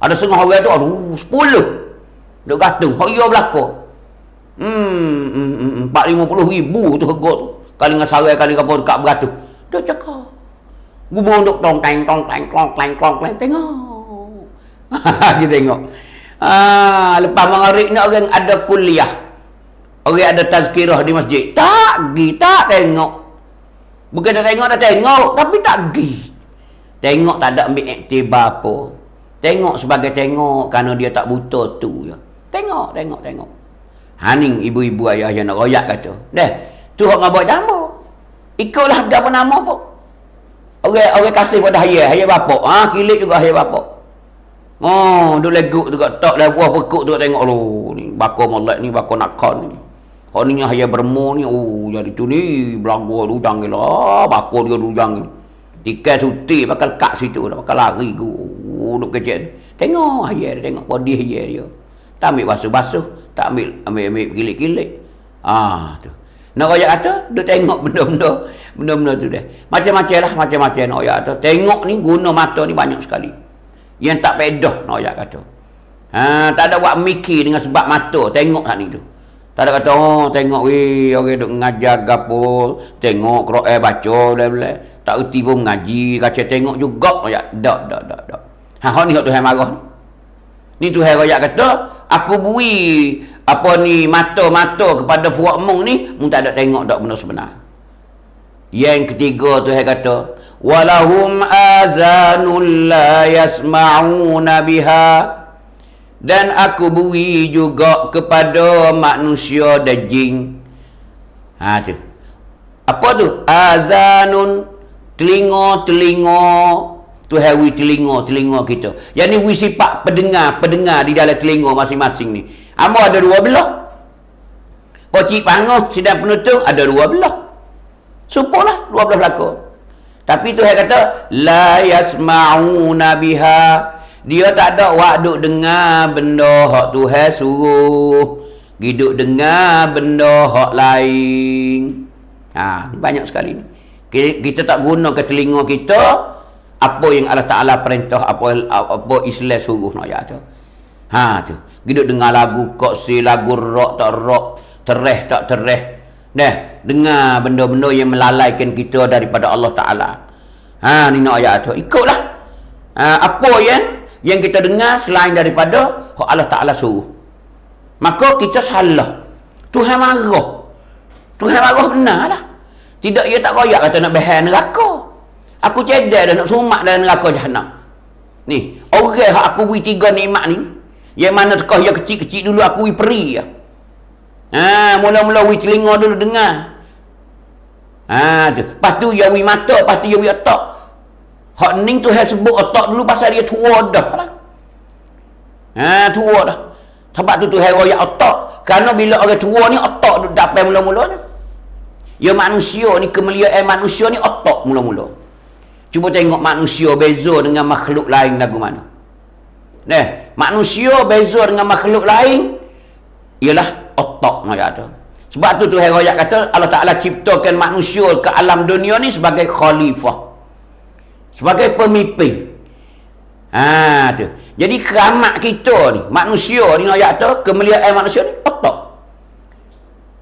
A: Ada setengah orang tu, 10. Duk gantung. Hoya belakang. 4-50 ribu tu harga tu. Kali dengan sarai, kali apa dekat beratus. Duk cakap. Gubung duk tong-teng. Tengok. Dia tengok. Lepas maghrib ni orang ada kuliah. Orang ada tazkirah di masjid. Tak tengok. Bukan tak tengok, dah tengok. Tapi tak pergi. Tengok tak ada ambil iktibar apa. Tengok sebagai tengok kerana dia tak buta tu je. Tengok. Haning ibu-ibu ayah yang nak royak kata. Tu hok ngabak jambu. Ikutlah apa nama pun. Orang kasih pada hayat bapak. Kilit juga hayat bapak. Duk leguk tu tak dah buah pekuk tu tengok lu. Ni bakar molek ni, bakar nakal ni. Hok ni hayat bermu ni. Jadi tu ni belagu rujang gila. Bakar dia rujang ni. Tikai suti bakal kat situ dah, bakal lari duk kecil. Tengok hayat dia, tengok body hayat dia. Tak ambil basuh-basuh, tak ambil kilik-kilik. Tu. Nak royak kata, duk tengok benda-benda tu dah. Macam-macam nak royak kata. Tengok ni guna mata ni banyak sekali. Yang tak pedah nak royak kata. Tak ada buat mikir dengan sebab mata, tengok hak ni tu. Tak ada kata, tengok orang duk mengajar gapo, tengok Quran baca bla-bla. Tak erti pun mengaji, kaca tengok juga royak. Dak. Hak ni Tuhan marah. Ni Tuhan royak kata, aku beri apa ni mata-mata kepada fuak mung ni, mung tak ada tengok dak benda sebenar. Yang ketiga Tuhan kata, walahum azanul la yasma'una biha. Dan aku beri juga kepada manusia dan jin. Tu. Apa tu? Azanun, telinga. Tuhan wi telinga kita. Yang ni wi sifat pendengar di dalam telinga masing-masing ni. Amo ada 2 belah. Pocik pangoh sidang penutup ada 2 belah. Sumpahlah 2 belah belakang. Tapi Tuhan kata la yasma'una biha. Dia tak ada waktu dengar benda hak Tuhan suruh. Hidup dengar benda hak lain. Banyak sekali ni. Kita tak guna ke telinga kita apa yang Allah Ta'ala perintah, apa Islam suruh nak ya tu. Tu. Hidup dengar lagu koksi, lagu rock tak rock, tereh tak tereh. Dengar benda-benda yang melalaikan kita daripada Allah Ta'ala. Ni nak ayat tu. Ikutlah. Apa yang kita dengar selain daripada Allah Ta'ala suruh. Maka kita salah. Tuhan marah benar lah. Tidak, ia tak royak kata nak behar neraka. Aku cedek dah nak sumak dalam neraka jahanam. Ni, orang yang aku beri 3 nikmat ni, yang mana tekah yang kecil-kecil dulu aku beri peri ya. Mula-mula beri telinga dulu dengar. Tu. Lepas tu dia beri mata, lepas tu dia beri otak. Hak ni tu saya sebut otak dulu pasal dia tua dah lah. Tua dah. Sebab tu saya royak otak. Kerana bila orang tua ni otak duduk dapat mula-mula ni. Ya manusia ni, kemuliaan manusia ni otak mula-mula. Cuba tengok manusia beza dengan makhluk lain lagu mana. Manusia beza dengan makhluk lain ialah otak nak kata. Sebab tu Tuhan royak kata Allah Ta'ala ciptakan manusia ke alam dunia ni sebagai khalifah. Sebagai pemimpin. Tu. Jadi keramat kita ni, manusia ni nak kata, kemuliaan manusia ni otak.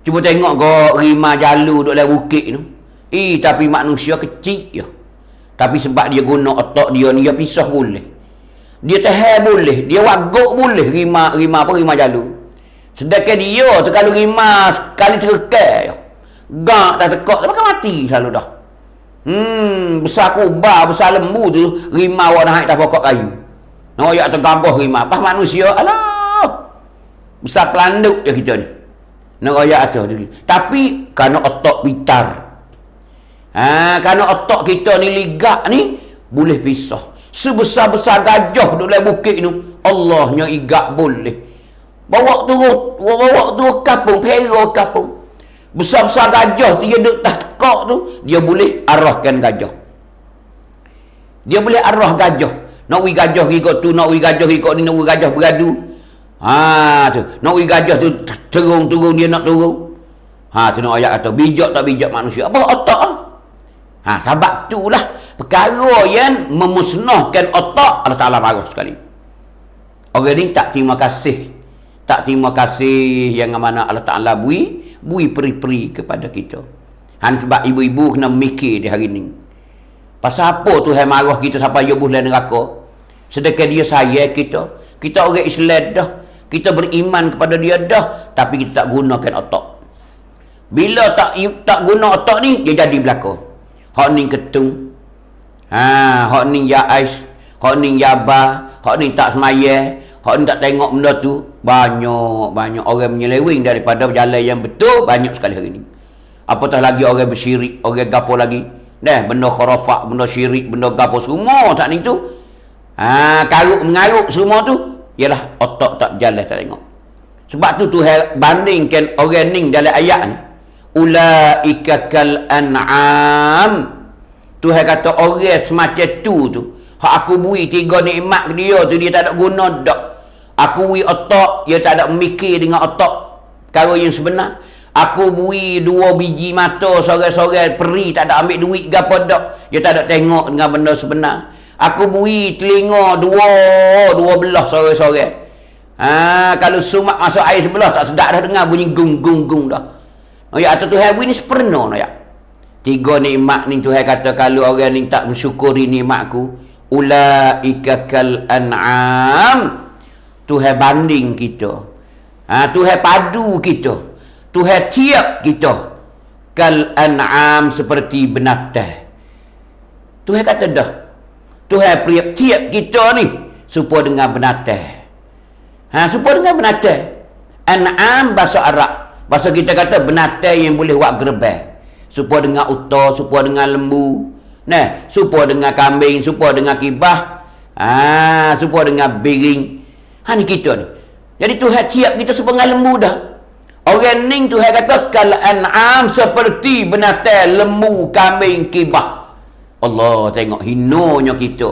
A: Cuba tengok kau rima jalu duduk dalam bukit tu. Tapi manusia kecil je. Tapi sebab dia guna otak dia ni, dia pisah boleh. Dia tahan boleh. Dia waguk boleh. Rima jalu. Sedangkan dia tu kalau rima sekali serekai. Gak tak tekak, tak bakal mati selalu dah. Besar kubah, besar lembu tu, rimau nak naik atas pokok kayu. Noyak tergambar rimau. Pas manusia, alah. Besar pelanduk je kita ni. Noyak atas tu. Tapi, kerana otak pitar. Kerana otak kita ni ligak ni, boleh pisah. Sebesar-besar gajah duduk dalam bukit tu, Allahnya igak boleh. Bawa turun kapung, pera kapung. Besar-besar gajah tu, dia duduk tak tekak tu, dia boleh arahkan gajah. Dia boleh arah gajah. Nak wui gajah ikut tu, nak wui gajah ikut ni, nak wui gajah beradu. Tu. Nak wui gajah tu, turun dia nak turun. Tu nak ayat kata, bijak tak bijak manusia. Apa otak? Sebab itulah perkara yang memusnahkan otak, Allah Ta'ala marah sekali. Orang ni tak terima kasih. Tak terima kasih yang mana Allah Ta'ala bui peri-peri kepada kita. Sebab ibu-ibu kena mikir di hari ni. Pasal apa tu yang marah kita sampai dia boleh neraka? Sedangkan dia sayang kita. Kita orang Islam dah. Kita beriman kepada dia dah. Tapi kita tak gunakan otak. Bila tak guna otak ni, dia jadi belaka. Hak ni ketung. Hak ni ya ais. Hak ni yaba. Hak ni tak semaya. Hak ni tak tengok benda tu. Banyak orang menyeleweng daripada jalan yang betul. Banyak sekali hari ni. Apatah lagi orang bersyirik. Orang gapo lagi. Benda khurafat, benda syirik, benda gapo semua saat ni tu. Karuk mengaruk semua tu. Ialah otak tak jalan, tak tengok. Sebab tu Tuhan bandingkan orang ni dalam ayat ni. Ulaika kal an'am. Tuhan kata orang semacam tu. Hak aku bui 3 nikmat ke dia tu, dia tak ada guna dak. Aku bui otak, dia tak ada mikir dengan otak perkara yang sebenar. Aku bui 2 biji mata sore-sore peri, tak ada ambil duit ke apa dak. Dia tak ada tengok dengan benda sebenar. Aku bui telinga 2 belah sore-sore. Kalau sumak masuk air sebelah tak sedap dah dengar bunyi gung dah. Ya atau Tuhan bui ni sepenuh ya. 3 nikmat ni Tuhan kata kalau orang ni tak mensyukuri nikmatku, ulaika kal an'am. Tuhan banding kita. Tuhan padu kita. Tuhan tiap kita. Kal an'am seperti binatang. Tuhan kata dah. Tuhan tiap kita ni supaya dengan binatang. Supaya dengan binatang. An'am bahasa Arab. Bahasa kita kata binatang yang boleh buat gerbang. Supaya dengan unta, supaya dengan lembu. Supaya dengan kambing, supaya dengan kibah. Supaya dengan biring. Ni kita ni. Jadi Tuhan tiap kita supaya dengan lembu dah. Orang ni Tuhan kata kal an'am seperti binatang, lembu, kambing, kibah. Allah tengok hinonya kita.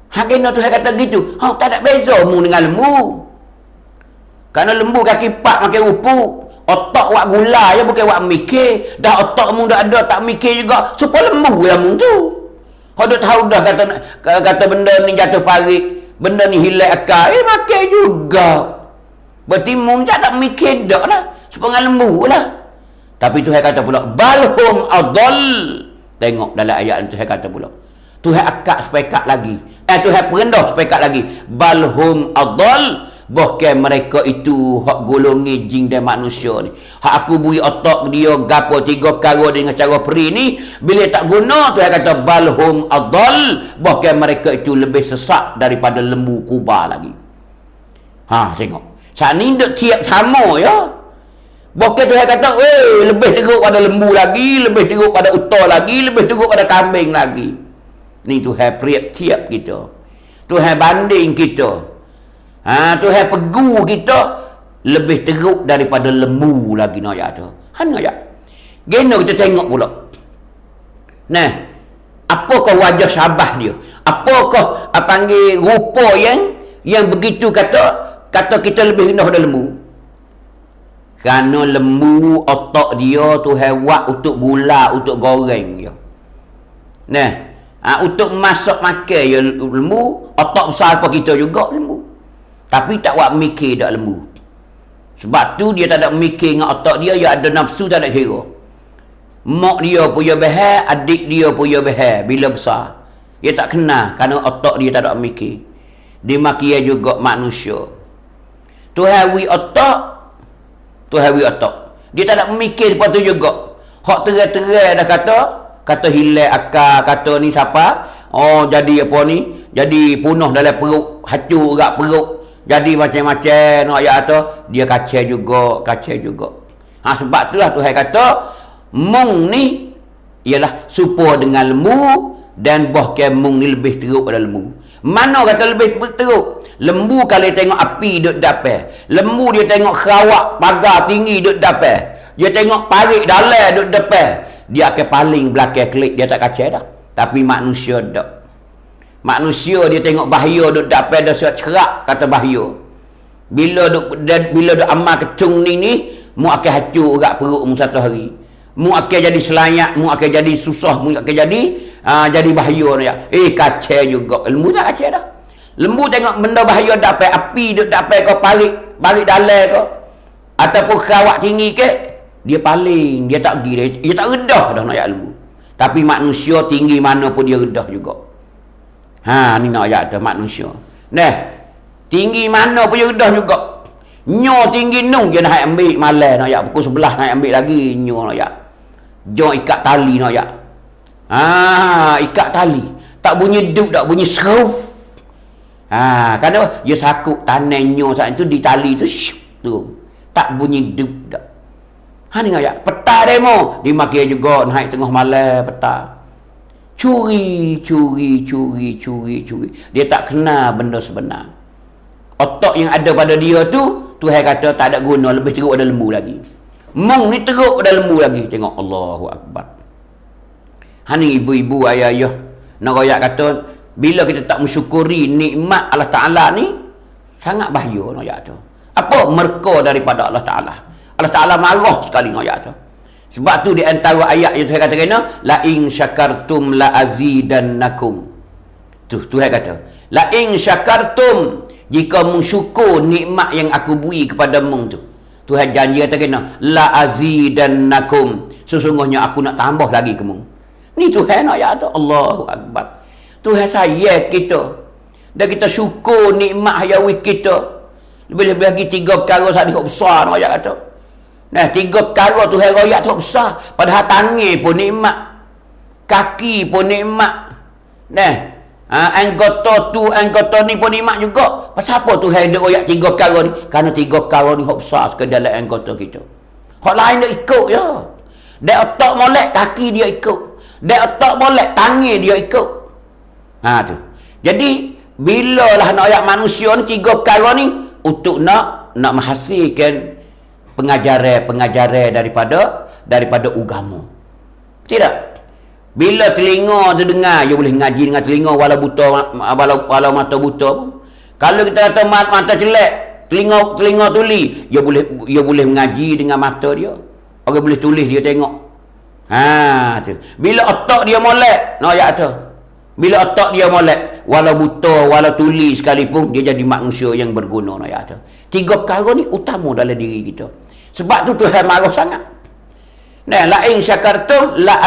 A: Kena Tuhan kata gitu. Tak ada beza mu dengan lembu. Kerana lembu kaki 4 makan rupuk. Otak buat gula je, bukan buat mikir. Dah otak mu dah ada, tak mikir juga. Supaya lembu lah mu tu. Kau dah tahu dah kata benda ni jatuh parit. Benda ni hilang akal. Makan juga. Berarti mu tak mikir dah lah. Supaya lembu lah. Tapi Tuhan kata pula, balhum adal. Tengok dalam ayat ni Tuhan kata pula. Tuhan akak sepekat lagi. Tuhan perendah sepekat lagi. Balhum adal. Bahkan mereka itu hak golongi jin dan manusia ni. Hak aku beri otak dia gapo 3 perkara dengan cara peri ni, bila tak guna Tuhan kata balhum adal, bahkan mereka itu lebih sesat daripada lembu kuba lagi. Tengok. Saat ni duk tiap sama ya. Bahkan Tuhan kata, lebih teruk pada lembu lagi, lebih teruk pada unta lagi, lebih teruk pada kambing lagi. Ni Tuhan tiap kita. Tuhan banding kita. Tuhan pegu kita lebih teruk daripada lembu lagi nak ayat tu. Ayat. Gena kita tengok pula. Apakah wajah syabah dia? Apakah panggil rupa yang begitu kata kita lebih rendah daripada lembu? Kerana lembu otak dia Tuhan buat untuk gula, untuk goreng dia. Untuk masak makan ya lembu, otak besar apa kita juga lembu. Tapi tak buat mikir dak lembu. Sebab tu dia tak ada mikir dengan otak dia, dia ada nafsu tak ada kira. Mak dia punya behar, adik dia punya behar bila besar. Dia tak kenal kerana otak dia tak ada mikir. Dia makia juga manusia. Tuhan wi otak, Tuhan wi otak. Dia tak ada mikir seperti tu juga. Hak terai-terai dah kata, kata hilang akal, kata ni siapa? Oh, jadi apa ni? Jadi punah dalam perut, hacur kat perut. Jadi macam-macam nak ayat tu, dia kacau juga. Sebab itulah Tuhan kata, mung ni ialah serupa dengan lembu dan bahkan mung ni lebih teruk pada lembu. Mana kata lebih teruk? Lembu kalau tengok api duduk dapat. Lembu dia tengok kerawak pagar tinggi duduk dapat. Dia tengok parit dalam duduk depan. Dia akan paling belakang klik, dia tak kacau dah. Tapi manusia tak. Manusia dia tengok bahaya duduk dapat, dah cerak kata bahaya. Bila duk amal kecung ni mu akan hancur kat perut mu satu hari. Mu akan jadi selayak, mu akan jadi susah, mu akan jadi bahaya ni. Kacau juga. Lembu tak kacau dah. Lembu tengok benda bahaya dapat, api duk dapat kau parit dalam kau ataupun kerawak tinggi ke, dia paling, dia tak pergi, dia tak redah dah nak ayat lembu. Tapi manusia tinggi mana pun dia redah juga. Ni nak ayat tu manusia. Nah, tinggi mana pun dia redah juga. Nyo tinggi nung dia nak ambil malam nak ayat pukul 11 nak ambil lagi nyo nak ayat. Jom ikat tali nak ayat. Ikat tali. Tak bunyi duk, tak bunyi seruf. Kerana dia sakut tanah nyo saat itu di tali tu tu. Tak bunyi duk dak. Ni ayat. Peta demo dimakai juga naik tengah malam peta. Curi. Dia tak kenal benda sebenar. Otak yang ada pada dia tu, Tuhan kata tak ada guna, lebih teruk pada lembu lagi. Mung ni teruk pada lembu lagi. Tengok, Allahu Akbar. Ni ibu-ibu, ayah-ayah nak royak kata, bila kita tak mensyukuri nikmat Allah Ta'ala ni, sangat bahaya nak royak tu. Apa? Merka daripada Allah Ta'ala. Allah Ta'ala marah sekali nak royak tu. Sebab tu di antara ayat yang Tuhan kata kena, la in syakartum la azidannakum. Tu Tuhan kata, la in syakartum, jika mensyukur nikmat yang aku beri kepada mung tu. Tuhan janji kata kena, la azidannakum. Sesungguhnya aku nak tambah lagi ke mung. Ni Tuhan ayat tu. Allahu Akbar. Tuhan sayang kita. Dan kita syukur nikmat hayawi kita. Lebih-lebih lagi 3 perkara saat dia besar ayat kata. Nah, 3 perkara Tuhan royak tu besar. Padahal tangan pun nikmat, kaki pun nikmat. Nah, anggota tu, anggota ni pun nikmat juga. Pasal apa Tuhan dia royak 3 perkara ni? Kerana 3 perkara ni hok besar sekali dalam anggota kita. Hok lain dia ikut je. Dia otak molek, kaki dia ikut. Dia otak molek, tangan dia ikut. Tu. Jadi bila lah nak royak manusia ni 3 perkara ni untuk nak menghasilkan pengajaran daripada agama. Tidak. Bila telinga tu dengar, dia boleh ngaji dengan telinga walau buta, walau mata buta pun. Kalau kita kata mata jelek, telinga tuli, dia boleh mengaji dengan mata dia. Orang boleh tulis dia tengok. Tu. Bila otak dia molek, nak ayat tu. Bila otak dia molek, walau buta, walau tuli sekalipun, dia jadi manusia yang berguna, nak ayat tu. 3 perkara ni utama dalam diri kita. Sebab tu Tuhan marah sangat. Nah, la in syakartum la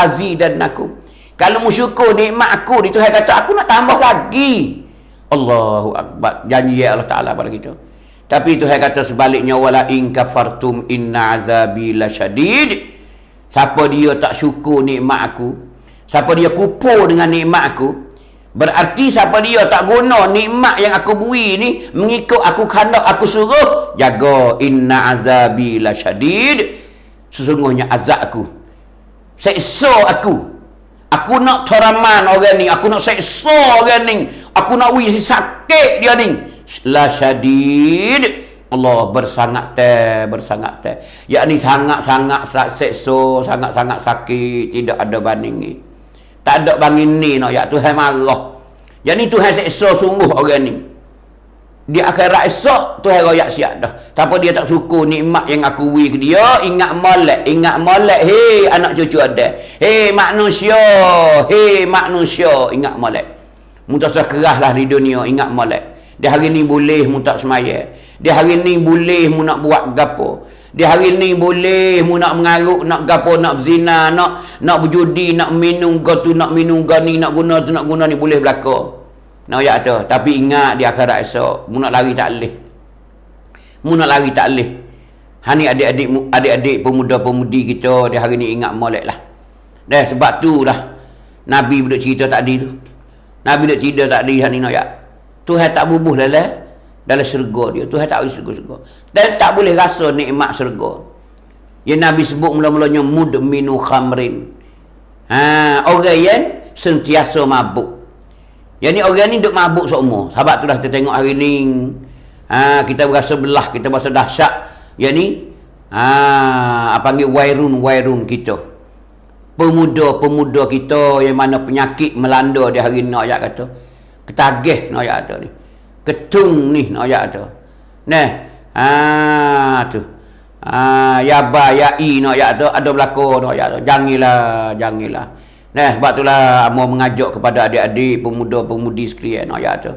A: azidannakum. Kalau mensyukur nikmat aku ni, Tuhan kata aku nak tambah lagi. Allahu Akbar. Janji Allah Ta'ala pada kita. Tapi Tuhan kata sebaliknya, wala in kafartum inna azabi lasyadid. Siapa dia tak syukur nikmat aku, siapa dia kupur dengan nikmat aku, berarti siapa dia tak guna nikmat yang aku beri ni mengikut aku kehendak aku suruh, jaga, inna azabi lasyadid. Sesungguhnya azab aku, seksa aku nak teraman orang ni, aku nak seksa orang ni, aku nak wisi sakit dia ni, lasyadid. Allah bersangat teh. Yakni sangat-sangat seksa, sangat-sangat sakit, tidak ada banding ni. Tak ada banding ni nak Tuhan marah. Jadi Tuhan seksa sungguh orang ni. Di akhirat esok Tuhan royak siap dah. Tapi dia tak syukur nikmat yang aku beri ke dia, ingat molek. Hei anak cucu ada. Hei manusia, ingat molek. Mu tak keraslah di dunia, ingat molek. Di hari ni boleh mu tak semaya. Di hari ni boleh mu nak buat gapo. Di hari ni boleh mu nak mengaruk, nak gapo, nak berzina, nak berjudi, nak minum gotu, nak minum gani, nak guna tu, nak guna ni, boleh berlaku. Nak ayat tu. Tapi ingat di akhirat esok, mu nak lari tak leh. Ni adik-adik pemuda-pemudi kita di hari ni ingat molek lah. Dah sebab tu lah Nabi duk cerita tadi tu. Nabi duk cerita tadi hani nak ya. Tuhan tak bubuh dalam syurga dia. Tuhan tak syurga. Dan tak boleh rasa nikmat syurga. Yang Nabi sebut mula-mulanya mudminu khamrin. Orang yang sentiasa mabuk. Yang ni orang ni duk mabuk seumur. Sebab itulah kita tengok hari ni kita berasa belah, kita berasa dahsyat. Yang ni panggil wairun kita. Pemuda-pemuda kita yang mana penyakit melanda di hari ni nak ayat kata. Ketagih nak ayat kata ni. Ketung ni nak ayat kata. Tu. Yai nak ayat kata ada berlaku nak ayat kata. Jangilah. Sebab itulah amo mengajak kepada adik-adik pemuda-pemudi sekalian nak ayat kata.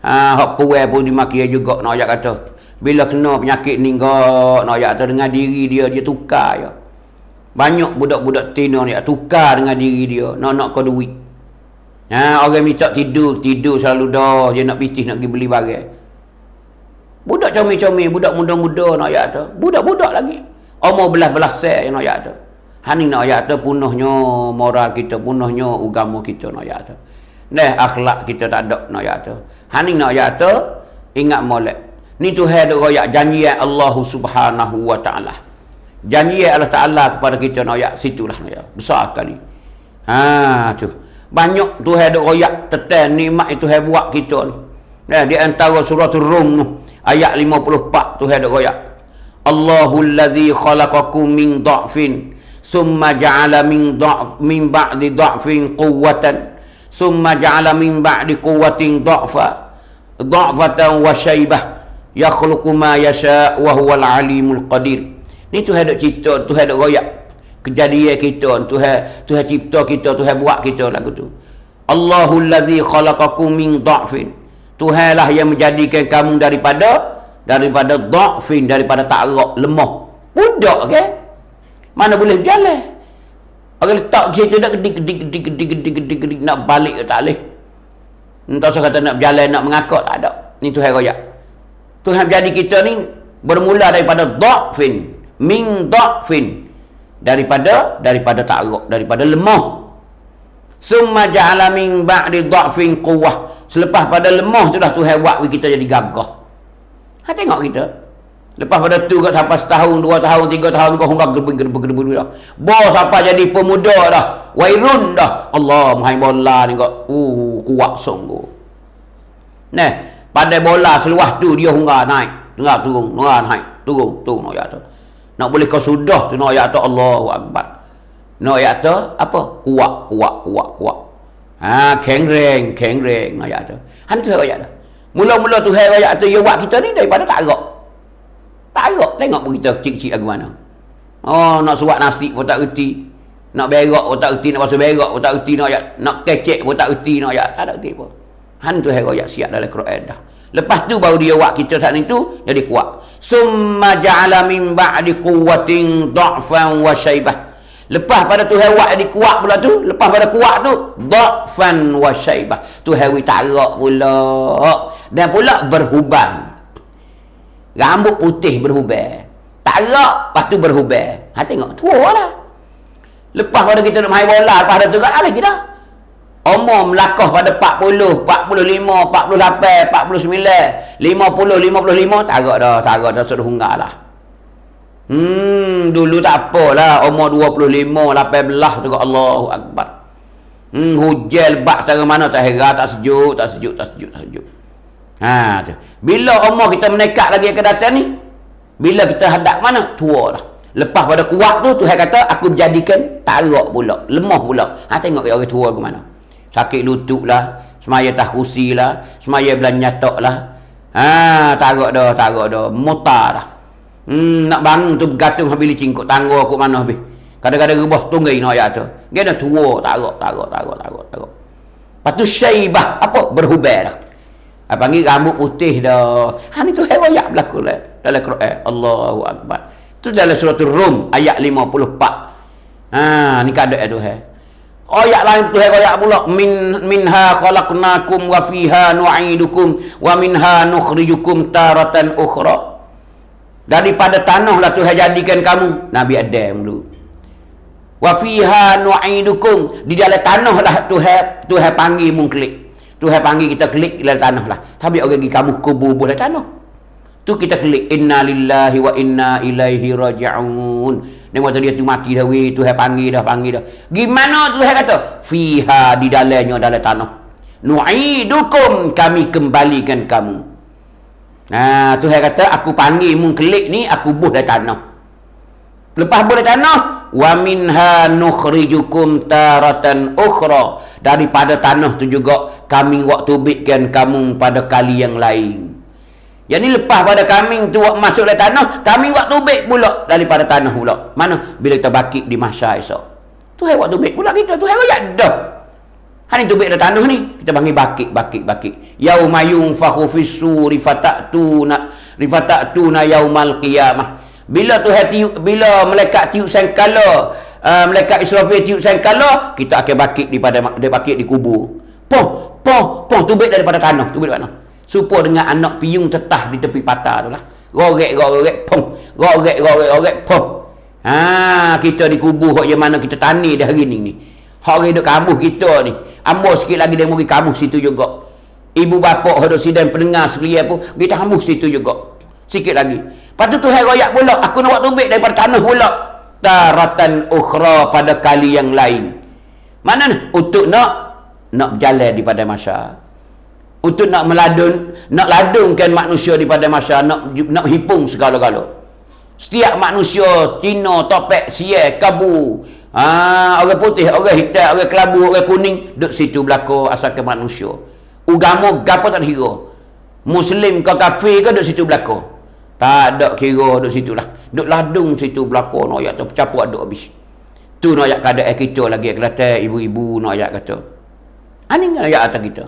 A: Hak puai pun dimaki juga nak ayat kata. Bila kena penyakit ni nak ayat kata dengan diri dia tukar je. Banyak budak-budak tina ni tukar dengan diri dia. Nak kau duit. Orang minta tidur selalu dah. Dia nak pitih nak pergi beli barang. Budak comel-comel, budak muda-muda nak ayat tu. Budak-budak lagi. Umur belas-belas nak ayat tu. Hani nak ayat tu punahnya moral kita, punahnya agama kita nak ayat tu. Akhlak kita tak ada nak ayat tu. Hani nak ayat tu ingat molek. Ni Tuhan duk royak janji Allah Subhanahu wa taala. Janji Allah Ta'ala kepada kita nak ayat situlah nak ayat. Besar sekali. Tu. Banyak Tuhan ada royak tentang nikmat itu Tuhan buat kita ni. Di antara surah Rum tu, ayat 54 Tuhan ada royak. Allahul ladzi khalaqakum min dha'fin summa ja'ala min ba'di dha'fin quwwatan summa ja'ala min ba'di quwwatin dha'fatan wa syaibah yakhluqu ma yasha' wa huwal alimul qadir. Ni Tuhan ada cerita, Tuhan ada royak kejadian kita, Tuhan cipta kita, Tuhan buat kita lagu tu. Allahul ladzi khalaqakum min dha'fin. Tuhanlah yang menjadikan kamu daripada dha'fin, daripada tarak, lemah. Budak ke? Mana boleh berjalan? Orang letak cerita dah gede nak balik ke tak boleh. Entah saya kata nak berjalan, nak mengakak, tak ada. Ni Tuhan royak. Tuhan jadi kita ni bermula daripada dha'fin. Min dha'fin, daripada tarak, daripada lemah. Summa ja'ala min ba'di dha'fin quwwah. Selepas pada lemah tu dah Tuhan buat kita jadi gagah. Tengok kita. Lepas pada tu kat sampai setahun, 2 tahun, 3 tahun kau hingga gerbeng dah. Bos apa jadi pemuda dah. Wairun dah. Allah mahai bola ni kau. Kuat sungguh. Pada bola seluas tu dia hingga naik, tengah turun, naik, turun nak ayat tu. Nak boleh kau sudah tu nak ayat tu Allahu Akbar. Nak ayat tu apa? Kuat. Kengreng ayat tu. Tu ayat tu. Mula-mula tu ayat tu dia buat kita ni daripada tarak. Tengok kita kecil-kecil lagu mana. Nak suap nasi pun tak reti. Nak berak pun tak reti, nak basuh berak pun tak reti, nak kecek pun tak reti, nak ayat tak ada reti pun. Tu ayat siap dalam Quran dah. Lepas tu baru dia buat kita saat itu jadi kuat. Summa ja'ala min ba'di quwwatin dha'fan wa syaibah. Lepas pada Tuhan buat jadi kuat pula tu, lepas pada kuat tu dha'fan wa syaibah. Tuhan wi tarak pula. Dan pula berhuban. Rambut putih berhuban. Tarak lepas tu berhuban. Tengok tua lah. Lepas pada kita nak main bola, lepas pada tu kat lagi dah. Umur melakah pada 40, 45, 48, 49, 50, 55, tarak dah sudah hunggar lah. Dulu tak apalah, umur 25, 18 tu kat Allahu Akbar. Hujan lebat secara mana tak heran, tak sejuk. Tu. Bila umur kita menekat lagi akan datang ni, bila kita hadap mana? Tua dah. Lepas pada kuat tu, Tuhan kata, aku menjadikan tarak pula, lemah pula. Tengok orang tua ke mana. Sakit lutut lah, semaya tak kursi lah, semaya belah nyatok lah. Tarak dah, motar dah. Nak bangun tu bergantung habis cingkuk tangga aku mana habis. Kadang-kadang rebah tunggai nak ayat tu. Dia dah tua, tarak. Lepas tu syaibah, apa? Berhubar dah. Panggil rambut putih dah. Ni tu heroyak berlaku lah dalam Quran. Allahu Akbar. Tu dalam surah Rum ayat 54. Ni keadaan tu ayat lain tu ayat pula minha khalaqnakum wa fiha nu'idukum wa minha nukhrijukum taratan ukhra. Daripada tanah lah Tuhan jadikan kamu. Nabi Adam dulu. Wa fiha nu'idukum, di dalam tanah lah Tuhan panggil mung klik. Tuhan panggil kita klik dalam tanah lah. Tapi orang pergi kamu kubur dalam tanah. Tu kita klik inna lillahi wa inna ilaihi raji'un. Ni waktu dia tu mati dah weh, Tuhan panggil dah. Gimana Tuhan kata? Fiha, di dalamnya dalam tanah. Nu'idukum, kami kembalikan kamu. Tuhan kata aku panggil mung klik ni, aku buh dalam tanah. Lepas buh dalam tanah, wa minha nukhrijukum taratan ukhra, daripada tanah tu juga kami waktu tubikkan kamu pada kali yang lain. Yang ni lepas pada kami tu masuk dalam tanah, kami waktu tubik pula daripada tanah pula. Mana? Bila kita bakit di mahsyar esok. Tuhan waktu tubik pula kita, Tuhan royak dah. Hari tubik dalam tanah ni, kita panggil bakit. Yauma yunfakhu fis-suri rifata'tuna yaumal qiyamah. Bila Tuhan tiup, bila malaikat tiup sangkala, malaikat Israfil tiup sangkala, kita akan bakit dia bakit di kubur. Poh, tubik daripada tanah, supaya dengan anak piung tetah di tepi patah tu lah. Gorek, pong. Gorek, pong. Kita di kubur yang mana kita tani dah hari ni. Hak orang duk kampus kita ni. Ambo sikit lagi dia pergi kampus situ juga. Ibu bapa hak duk sidang pendengar sekalian pun, kita kampus situ juga. Sikit lagi. Lepas tu Tuhan royak pula, aku nak buat tubik daripada tanah pula. Taratan ukhra, pada kali yang lain. Mana ni? Untuk nak berjalan daripada masa. Untuk nak ladungkan manusia daripada masa, nak hipung segala-gala. Setiap manusia, Cina, topek, siai, kabu, orang putih, orang hitam, orang kelabu, orang kuning, duduk situ belakang asalkan manusia. Agama gapo tak kira. Muslim ke kafir ke duduk situ belakang. Tak ada kira duduk situ lah. Duduk ladung situ belakang, nak ayat tu capuk aduk habis. Tu nak ayat keadaan kita lagi, kelihatan ibu-ibu nak ayat kata. Ini nak ayat atas kita.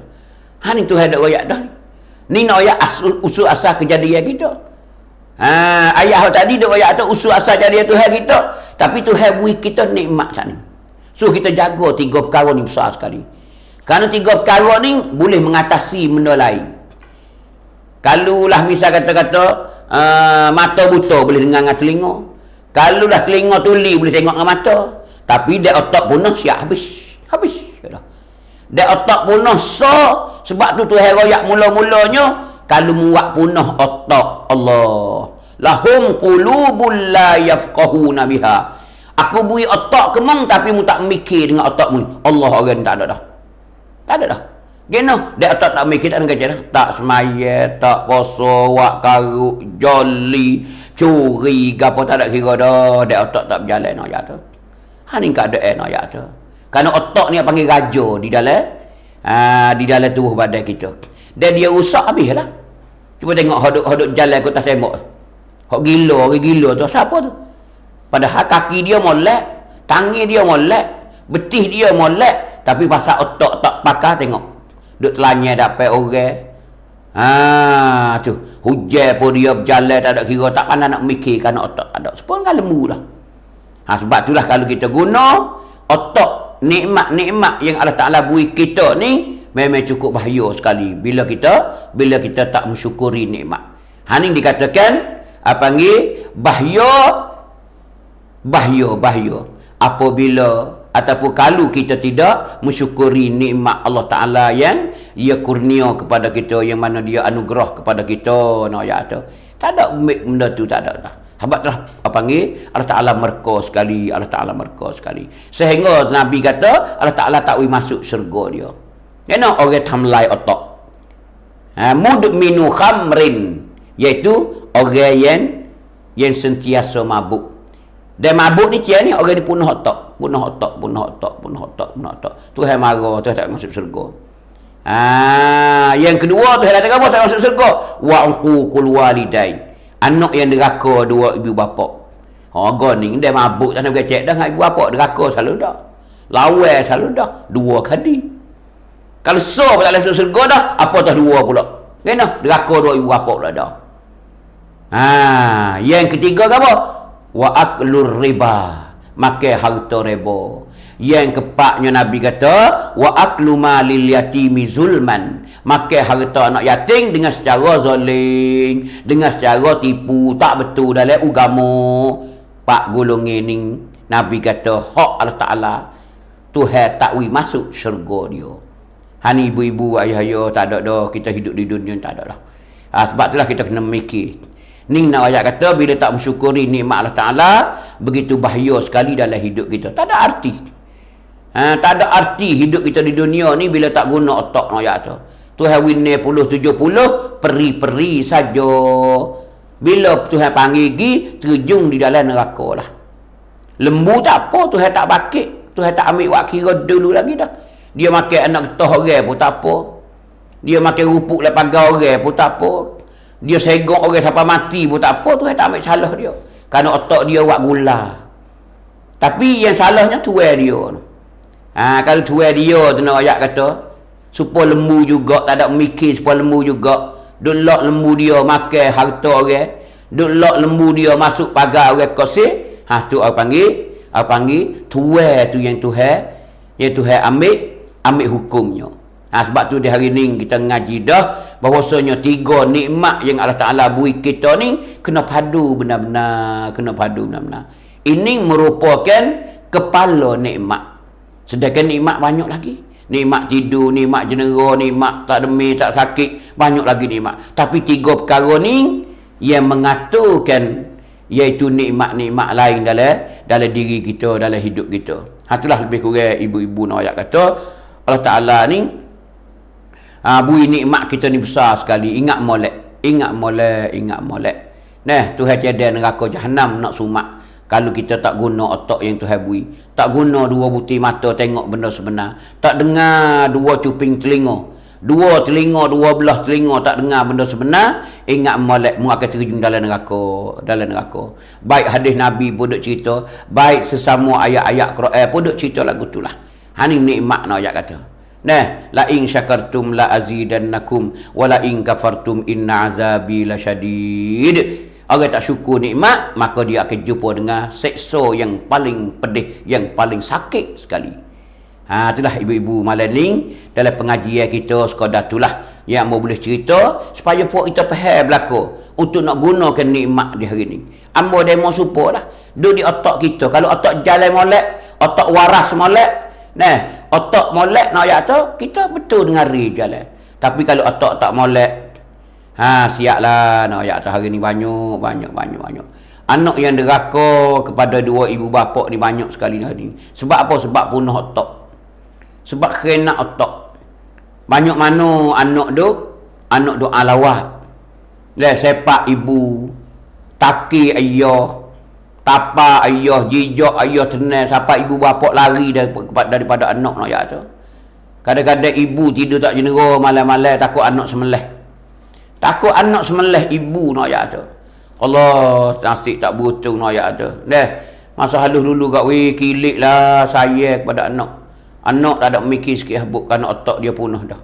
A: Ini Tuhan ada royak dah. Ni nak ayat usul asal kejadian kita. Ayat tadi ada royak atas usul asal kejadian Tuhan kita. Tapi Tuhan beri kita nikmat tak ni. So kita jaga 3 perkara ni besar sekali. Kerana 3 perkara ni boleh mengatasi benda lain. Kalau lah misal kata-kata mata buta boleh dengar dengan telinga. Kalau lah telinga tuli boleh tengok dengan mata. Tapi dia otak punah siap habis. Dia otak punah sebab tu Tuhan royak mula-mulanya kalau muak punah otak Allah. Lahum qulubul la yafqahuna biha. Aku beri otak kemang tapi mu tak mikir dengan otak mu. Allah orang tak ada dah. Tak ada dah. Gino, dia otak tak mikir tak ada kerja dah. Tak semaya, tak puasa, wak karuk, joli, curi, gapo tak ada kira dah. Dia otak tak berjalan nak ayat tu. Ni keadaan nak ayat tu. Kerana otak ni panggil raja di dalam tubuh badan kita. Dan dia rusak habis lah. Cuba tengok hodok jalan ke atas tembok. Hok gila, orang gila tu siapa tu? Padahal kaki dia molek, tangan dia molek, betih dia molek, tapi pasal otak tak pakai tengok. Duk telanya dapat orang. Tu. Hujan pun dia berjalan tak ada kira, tak pandai nak mikir kerana otak tak ada. Sepun kan lembu lah. Sebab itulah kalau kita guna otak, nikmat-nikmat yang Allah Ta'ala beri kita ni memang cukup bahaya sekali bila kita tak mensyukuri nikmat. Ini dikatakan panggil bahaya apabila ataupun kalau kita tidak mensyukuri nikmat Allah Ta'ala yang ia kurnia kepada kita, yang mana dia anugerah kepada kita. Tak ada benda tu, tak ada dah. Sebab telah panggil Allah Ta'ala merka sekali, sehingga Nabi kata Allah Ta'ala tak boleh masuk syurga dia. Kena orang tamlai otak. Mudminu khamrin, iaitu orang yang sentiasa mabuk. Dan mabuk ni ni orang ni punah otak. Tuhan marah, Tuhan tak masuk syurga. Yang kedua Tuhan kata apa tak masuk syurga? Wa uququl walidain. Anak yang deraka dua ibu bapa. Orang ni dia mabuk tak nak bercakap dah dengan ibu bapa, deraka selalu dah. Lawai selalu dah 2 kali. Kalau tak boleh masuk syurga dah, apa dah 2 pula. Kena deraka dua ibu bapa pula dah. Yang ketiga apa? Wa aklur riba, makan harta riba. Yang keempatnya Nabi kata wa aklu malil yatimi zulman, makan harta anak yatim dengan secara zalim, dengan secara tipu, tak betul dalam agama. 4 golongan ni Nabi kata hak Allah Ta'ala Tuhan tak wi masuk syurga dia. Hani ibu-ibu, ayah-ayah, tak ada dah kita hidup di dunia, tak ada dah. Sebab itulah kita kena mikir. Ni nak ayat kata bila tak mensyukuri nikmat Allah Ta'ala, begitu bahaya sekali dalam hidup kita. Tak ada arti. Tak ada arti hidup kita di dunia ni bila tak guna otak ayat tu. Tuhan winne 70 peri-peri saja. Bila Tuhan panggil pergi, terjun di dalam neraka lah. Lembu tak apa, Tuhan tak bakit. Tuhan tak ambil wak kira dulu lagi dah. Dia makan anak getah orang pun tak apa. Dia makan rupuk lepas pagar orang pun tak apa. Dia segok orang sampai mati pun tak apa. Tuhan tak ambil salah dia. Kerana otak dia wak gula. Tapi yang salahnya tuai dia. Kalau tuai dia tu nak ayat kata, supaya lembu juga tak ada mikir, supaya lembu juga. Duk lock lembu dia makan harta orang. Duk lock lembu dia masuk pagar orang kosih. Tu orang panggil tuai tu yang Tuhan ambil hukumnya. Sebab tu di hari ni kita ngaji dah bahawasanya 3 nikmat yang Allah Ta'ala beri kita ni kena padu benar-benar. Ini merupakan kepala nikmat. Sedangkan nikmat banyak lagi. Nikmat tidur, nikmat jenera, nikmat tak demam, tak sakit, banyak lagi nikmat. Tapi 3 perkara ni yang mengaturkan, iaitu nikmat-nikmat lain dalam diri kita, dalam hidup kita. Itulah lebih kurang ibu-ibu nak ayat kata Allah Ta'ala ni beri nikmat kita ni besar sekali. Ingat molek. Tuhan tiada neraka jahanam nak sumak kalau kita tak guna otak yang Tuhan beri. Tak guna 2 butir mata tengok benda sebenar. Tak dengar 2 cuping telinga. 2 belah telinga tak dengar benda sebenar. Ingat molek mu akan terjun dalam neraka. Baik hadis Nabi pun duk cerita, baik sesama ayat-ayat Quran pun duk cerita lagu itulah. Ni nikmat nak ayat kata. La in syakartum la azidannakum wa la in kafartum inna azabi lasyadid. Orang tak syukur nikmat, maka dia akan jumpa dengan seksa yang paling pedih, yang paling sakit sekali. Itulah ibu-ibu malam ni dalam pengajian kita sekadar itulah yang mau boleh cerita supaya puak kita faham berlaku untuk nak gunakan nikmat di hari ni. Ambo demo supo lah duduk di otak kita. Kalau otak jalan molek, otak waras molek, otak molek nak ayat tu kita betul dengan ri jalan. Tapi kalau otak tak molek, siaplah nak ayat tu hari ni banyak. Anak yang deraka kepada 2 ibu bapa ni banyak sekali hari ni. Sebab apa? Sebab punah otak. Sebab kena otak. Banyak mana anak duk alawat. Sepak ibu, taki ayah, tapa ayah, jijak ayah tenang sampai ibu bapa lari daripada anak nak ya tu. Kadang-kadang ibu tidur tak jenera malam-malam takut anak semelih ibu nak ya tu. Allah nasib tak beruntung nak ya tu. Masa halus dulu kat kilik lah saya kepada anak. Anak tak ada mikir sikit habuk kerana otak dia punah dah.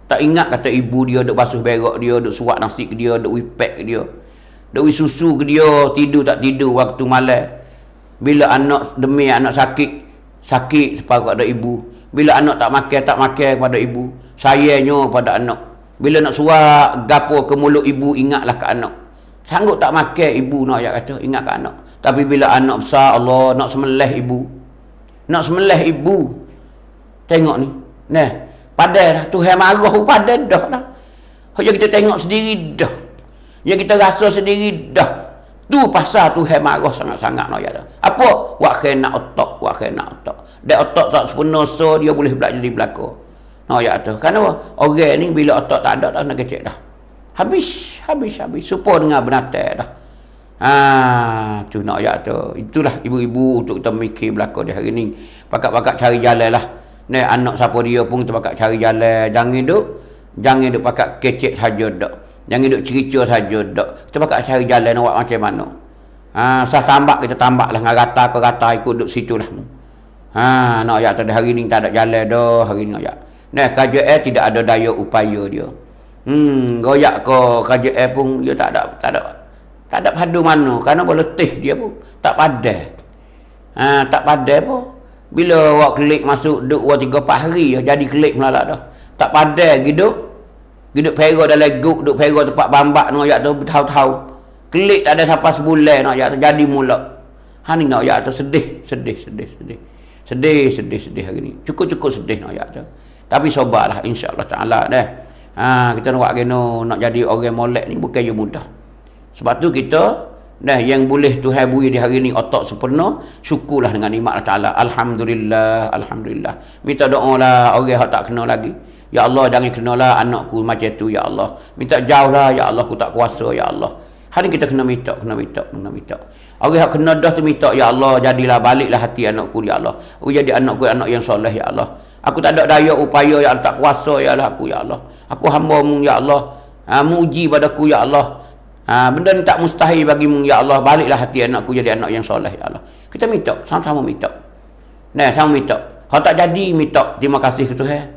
A: Tak ingat kata ibu dia duk basuh berak dia, duk suap nasi ke dia, duk wipek ke dia, duk susu ke dia, tidur tak tidur waktu malam. Bila anak demi anak sakit sepakat ada ibu. Bila anak tak makan kepada ibu, sayangnya pada anak. Bila nak suap gapo ke mulut ibu, ingatlah ke anak. Sanggup tak makan ibu nak ayat kata, ingat ke anak. Tapi bila anak besar, Allah nak semelih ibu. Tengok ni. Padan dah. Tuhan marah pun padan dah lah. Yang kita tengok sendiri dah. Yang kita rasa sendiri dah. Tu pasal Tuhan marah sangat-sangat nak ya dah. Apa? Wak kena otak. Dan otak tak sepenuh so dia boleh belajar di belakang. Nak ya tu. Kenapa? Orang ni bila otak tak ada tak nak kecek dah. Habis. Supaya dengan benatai dah. Tu nak ya tu. Itulah ibu-ibu untuk kita mikir belakang di hari ni. Pakat-pakat cari jalan lah. Anak siapa dia pun kita pakat cari jalan. Jangan duk pakat kecek saja dak. Jangan duk cerita saja dak. Kita pakat cari jalan awak macam mana. Sah tambak kita tambak lah. Ngata ke rata ikut duk situ lah. Nak ayat tadi hari ni tak ada jalan dah. Hari ni ayat. KJL tidak ada daya upaya dia. Goyak ke KJL pun dia tak ada padu mana. Kerana letih dia pun tak padan. Tak padan pun. Bila awak kelik masuk duk 2-3-4 hari jadi kelik melalak dah. Tak padan hidup pera dalam guk, duk pera tempat bambak nak ayat tu bertahun-tahun. Kelik tak ada sampai sebulan nak ayat tu jadi mulak. Ni nak ayat tu sedih hari ni. Cukup sedih nak ayat tu. Tapi sabarlah insya-Allah taala dah. Kita nak nak jadi orang molek ni bukan yang mudah. Sebab tu kita yang boleh Tuhan beri di hari ni otak sempurna, syukurlah dengan nikmat Allah Taala. Alhamdulillah. Minta doa lah orang yang tak kena lagi. Ya Allah, jangan kenalah anakku macam tu ya Allah. Minta jauhlah ya Allah, aku tak kuasa ya Allah. Hari kita kena minta. Orang yang kena dah tu minta ya Allah, jadilah baliklah hati anakku ya Allah. Jadi anakku anak yang soleh ya Allah. Aku tak ada daya upaya ya Allah, tak kuasa ya Allah aku ya Allah. Aku hamba-Mu ya Allah. Muji padaku ya Allah. Benda ni tak mustahil bagimu ya Allah, baliklah hati anakku jadi anak yang soleh ya Allah. Kita minta, sama-sama minta. Sama minta. Hak tak jadi minta, terima kasih ke Tuhan.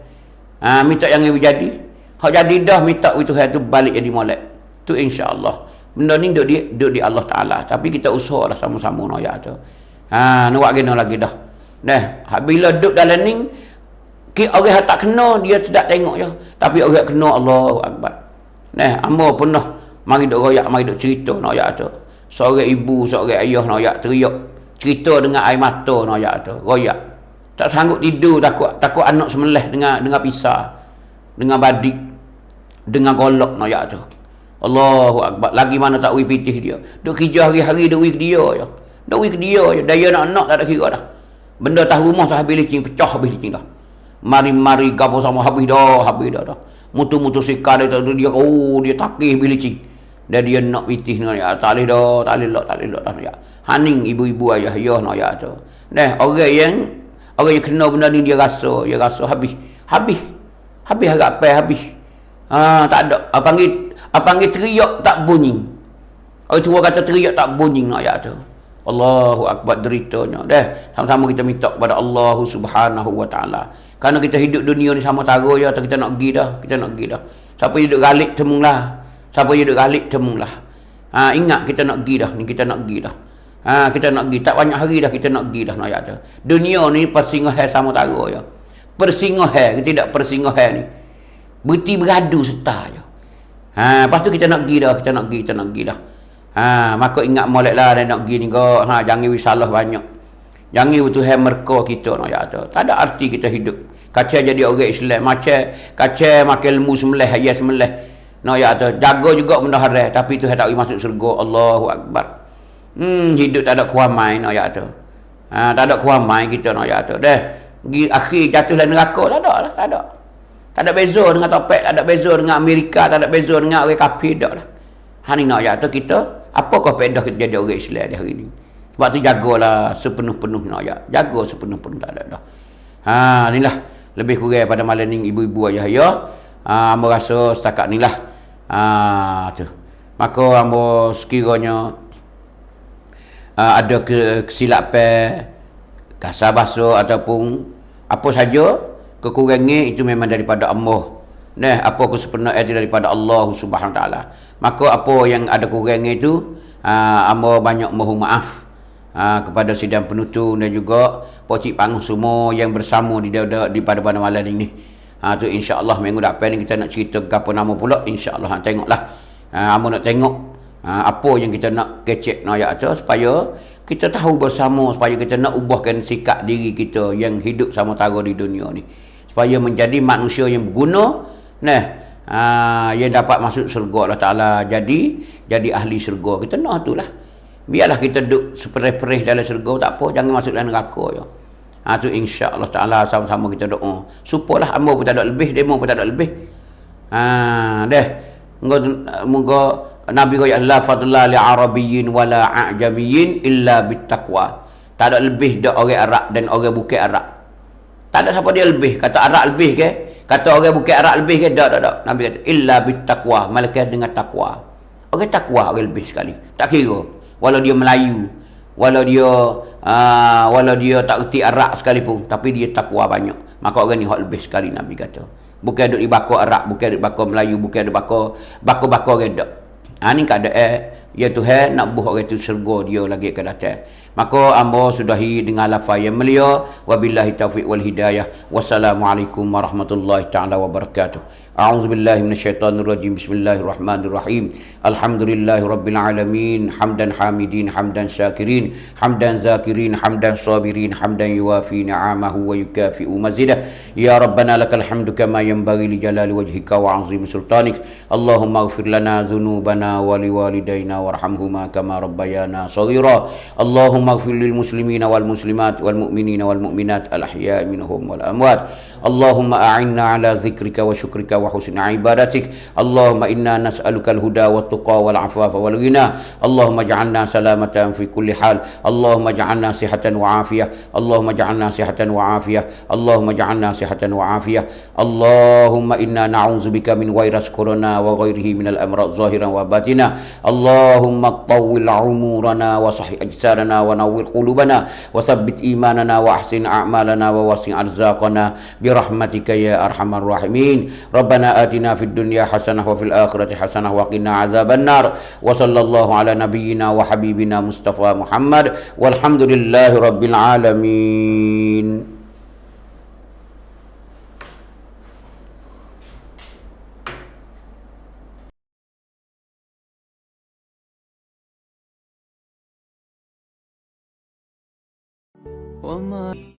A: Minta yang ini jadi. Hak jadi dah minta ke Tuhan tu balik jadi molek. Tu insya-Allah. Benda ni duduk di Allah Taala, tapi kita usahalah sama-sama nak ya tu. Nak buat gini lagi dah. Bila duduk dalam ni orang yang tak kena dia tidak tengok je, tapi orang yang kena Allahu Akbar. Amba pernah mari duk royak, mari duk cerita nak ayat tu. Seorang ibu, seorang ayah nak ayat teriak, cerita dengan air mata nak ayat tu, royak. Tak sanggup tidur, takut anak semelih dengan pisah, dengan badik, dengan golok nak ayat tu. Allahu Akbar. Lagi mana tak ui pitih dia. Duk kerja hari-hari duk ui ke dia je. Duk ui ke dia je. Daya nak tak ada kira dah. Benda tak rumah tak habis licin, pecah habis licin dah. Mari gapo sama habis dah. Mutu-mutu sikar dia dia takih habis licin. Dan dia nak pitih nak ya. Tak boleh dah. Ya. Haning ibu-ibu ayah nak ya tu. Orang yang kena benda ni dia rasa habis harap habis. Tak ada. Panggil teriak tak bunyi. Orang tua kata teriak tak bunyi nak ayat tu. Allahu Akbar deritanya. Sama-sama kita minta kepada Allah Subhanahu wa taala. Kerana kita hidup dunia ni sama tara je, kita nak pergi dah. Siapa yang duduk galik temunglah. Ingat kita nak pergi dah. Kita nak pergi. Tak banyak hari dah kita nak pergi dah nak ayat tu. Dunia ni persingohan sama tara je. Persingohan, tidak persingohan ni. Berti beradu serta je. Lepas tu kita nak pergi dah. Maka ingat moleklah dan nak pergi ni kau. Jangan wisalah banyak. Jangan Tuhan merka kita nak ya tu. Tak ada arti kita hidup. Kacau jadi orang Islam, kacau makan ilmu semelih, ayat semelih. Nak ya tu. Jaga juga benda haram, tapi Tuhan tak boleh masuk syurga. Allahu Akbar. Hidup tak ada kuamai nak ya tu. Tak ada kuamai kita nak ya tu. Akhir jatuh dalam neraka tak ada. Tak ada beza dengan topek, tak ada beza dengan Amerika, tak ada beza dengan orang kafir dak lah. Ni nak ayat tu kita, apakah faedah kita jadi orang Islam di hari ni? Sebab tu jagalah sepenuh-penuh nak ayat. Jaga sepenuh-penuh tak ada dah. Inilah lebih kurang pada malam ni ibu-ibu ayah-ayah. Amba rasa setakat ni lah. Tu. Maka amba sekiranya ada kesilapan kasar bahasa ataupun apa saja kekurangan itu memang daripada Allah. Apa kesempurnaan itu daripada Allah Subhanahu Wa Taala. Maka apa yang ada kurangan itu amba banyak mohon maaf kepada sidang penutup dan juga pocik panggung semua yang bersama di pada malam ini. Tu insya-Allah minggu depan ni kita nak cerita apa nama pula insya-Allah. Tengoklah. Amba nak tengok apa yang kita nak kecek nak ayat tu supaya kita tahu bersama, supaya kita nak ubahkan sikap diri kita yang hidup sama tara di dunia ni. Supaya menjadi manusia yang berguna, yang dapat masuk syurga Allah Ta'ala, jadi ahli syurga. Kita nak itulah. Biarlah kita duduk seperih-perih dalam syurga, tak apa, jangan masuk dalam neraka je. Tu insya Allah Ta'ala sama-sama kita doa. Supalah amba pun tak ada lebih, demo pun tak ada lebih. Moga Nabi kata la fadla li arabiyyin wala a'jamiyyin illa bittaqwa. Tak ada lebih dak orang Arab dan orang bukan Arab. Tak ada siapa dia lebih. Kata Arab lebih ke? Kata orang bukan Arab lebih ke? Tak. Nabi kata illa bittaqwa, malaikat dengan takwa. Orang takwa orang lebih sekali. Tak kira walau dia Melayu, walau dia tak reti Arab sekalipun, tapi dia takwa banyak. Maka orang ni hak lebih sekali Nabi kata. Bukan duk di bakar Arab, bukan duk bakar Melayu, bukan duk bakar orang dak. Ni keadaan Ya Tuhan, nak buh orang itu syurga dia lagi akan datang. Maka amba sudahi dengan lafaz yang mulia. Wabillahi taufiq wal hidayah. Wassalamualaikum warahmatullahi taala wabarakatuh. A'udzu billahi minasyaitonir rajim. Bismillahirrahmanirrahim. Alhamdulillahi rabbil alamin. Hamdan hamidin, hamdan syakirin, hamdan zakirin, hamdan sabirin, hamdan yuwafi ni'amahu wa yukafi'u mazidah. Ya Rabbana lakal hamdu kama yanbaghi li jalali wajhika wa 'azimi sultanik. Allahumma ighfir lana dhunubana wa liwalidayna warhamhuma kama rabbayana shaghira. Allahumma ighfir lil muslimina wal muslimat wal mu'minina wal mu'minat al ahya'i minhum wal amwat. Allahumma a'inna ala zikrika wa syukrika wa husni ibadatik. Allahumma inna nas'aluka al-huda wa tuqa wal afafa wal ghina. Allahumma ja'alna salamatan fi kulli hal. Allahumma ja'alna sihatan wa afiyah. Allahumma ja'alna sihatan wa afiyah. Allahumma ja'alna sihatan wa afiyah. Allahumma inna na'udzubika min virus corona wa ghairihi min al-amrad zahiran wa batina. Allahumma tawwil umurana wa sahih ajsadana wa nawwir qulubana wa tsabbit imanana wa ahsin a'malana wa wasi' arzaqana برحمتك يا أرحم الراحمين. ربنا آتنا في الدنيا حسنة وفي الآخرة حسنة وقنا عذاب النار. وصلى الله على نبينا وحبيبنا مصطفى محمد والحمد لله رب العالمين. وما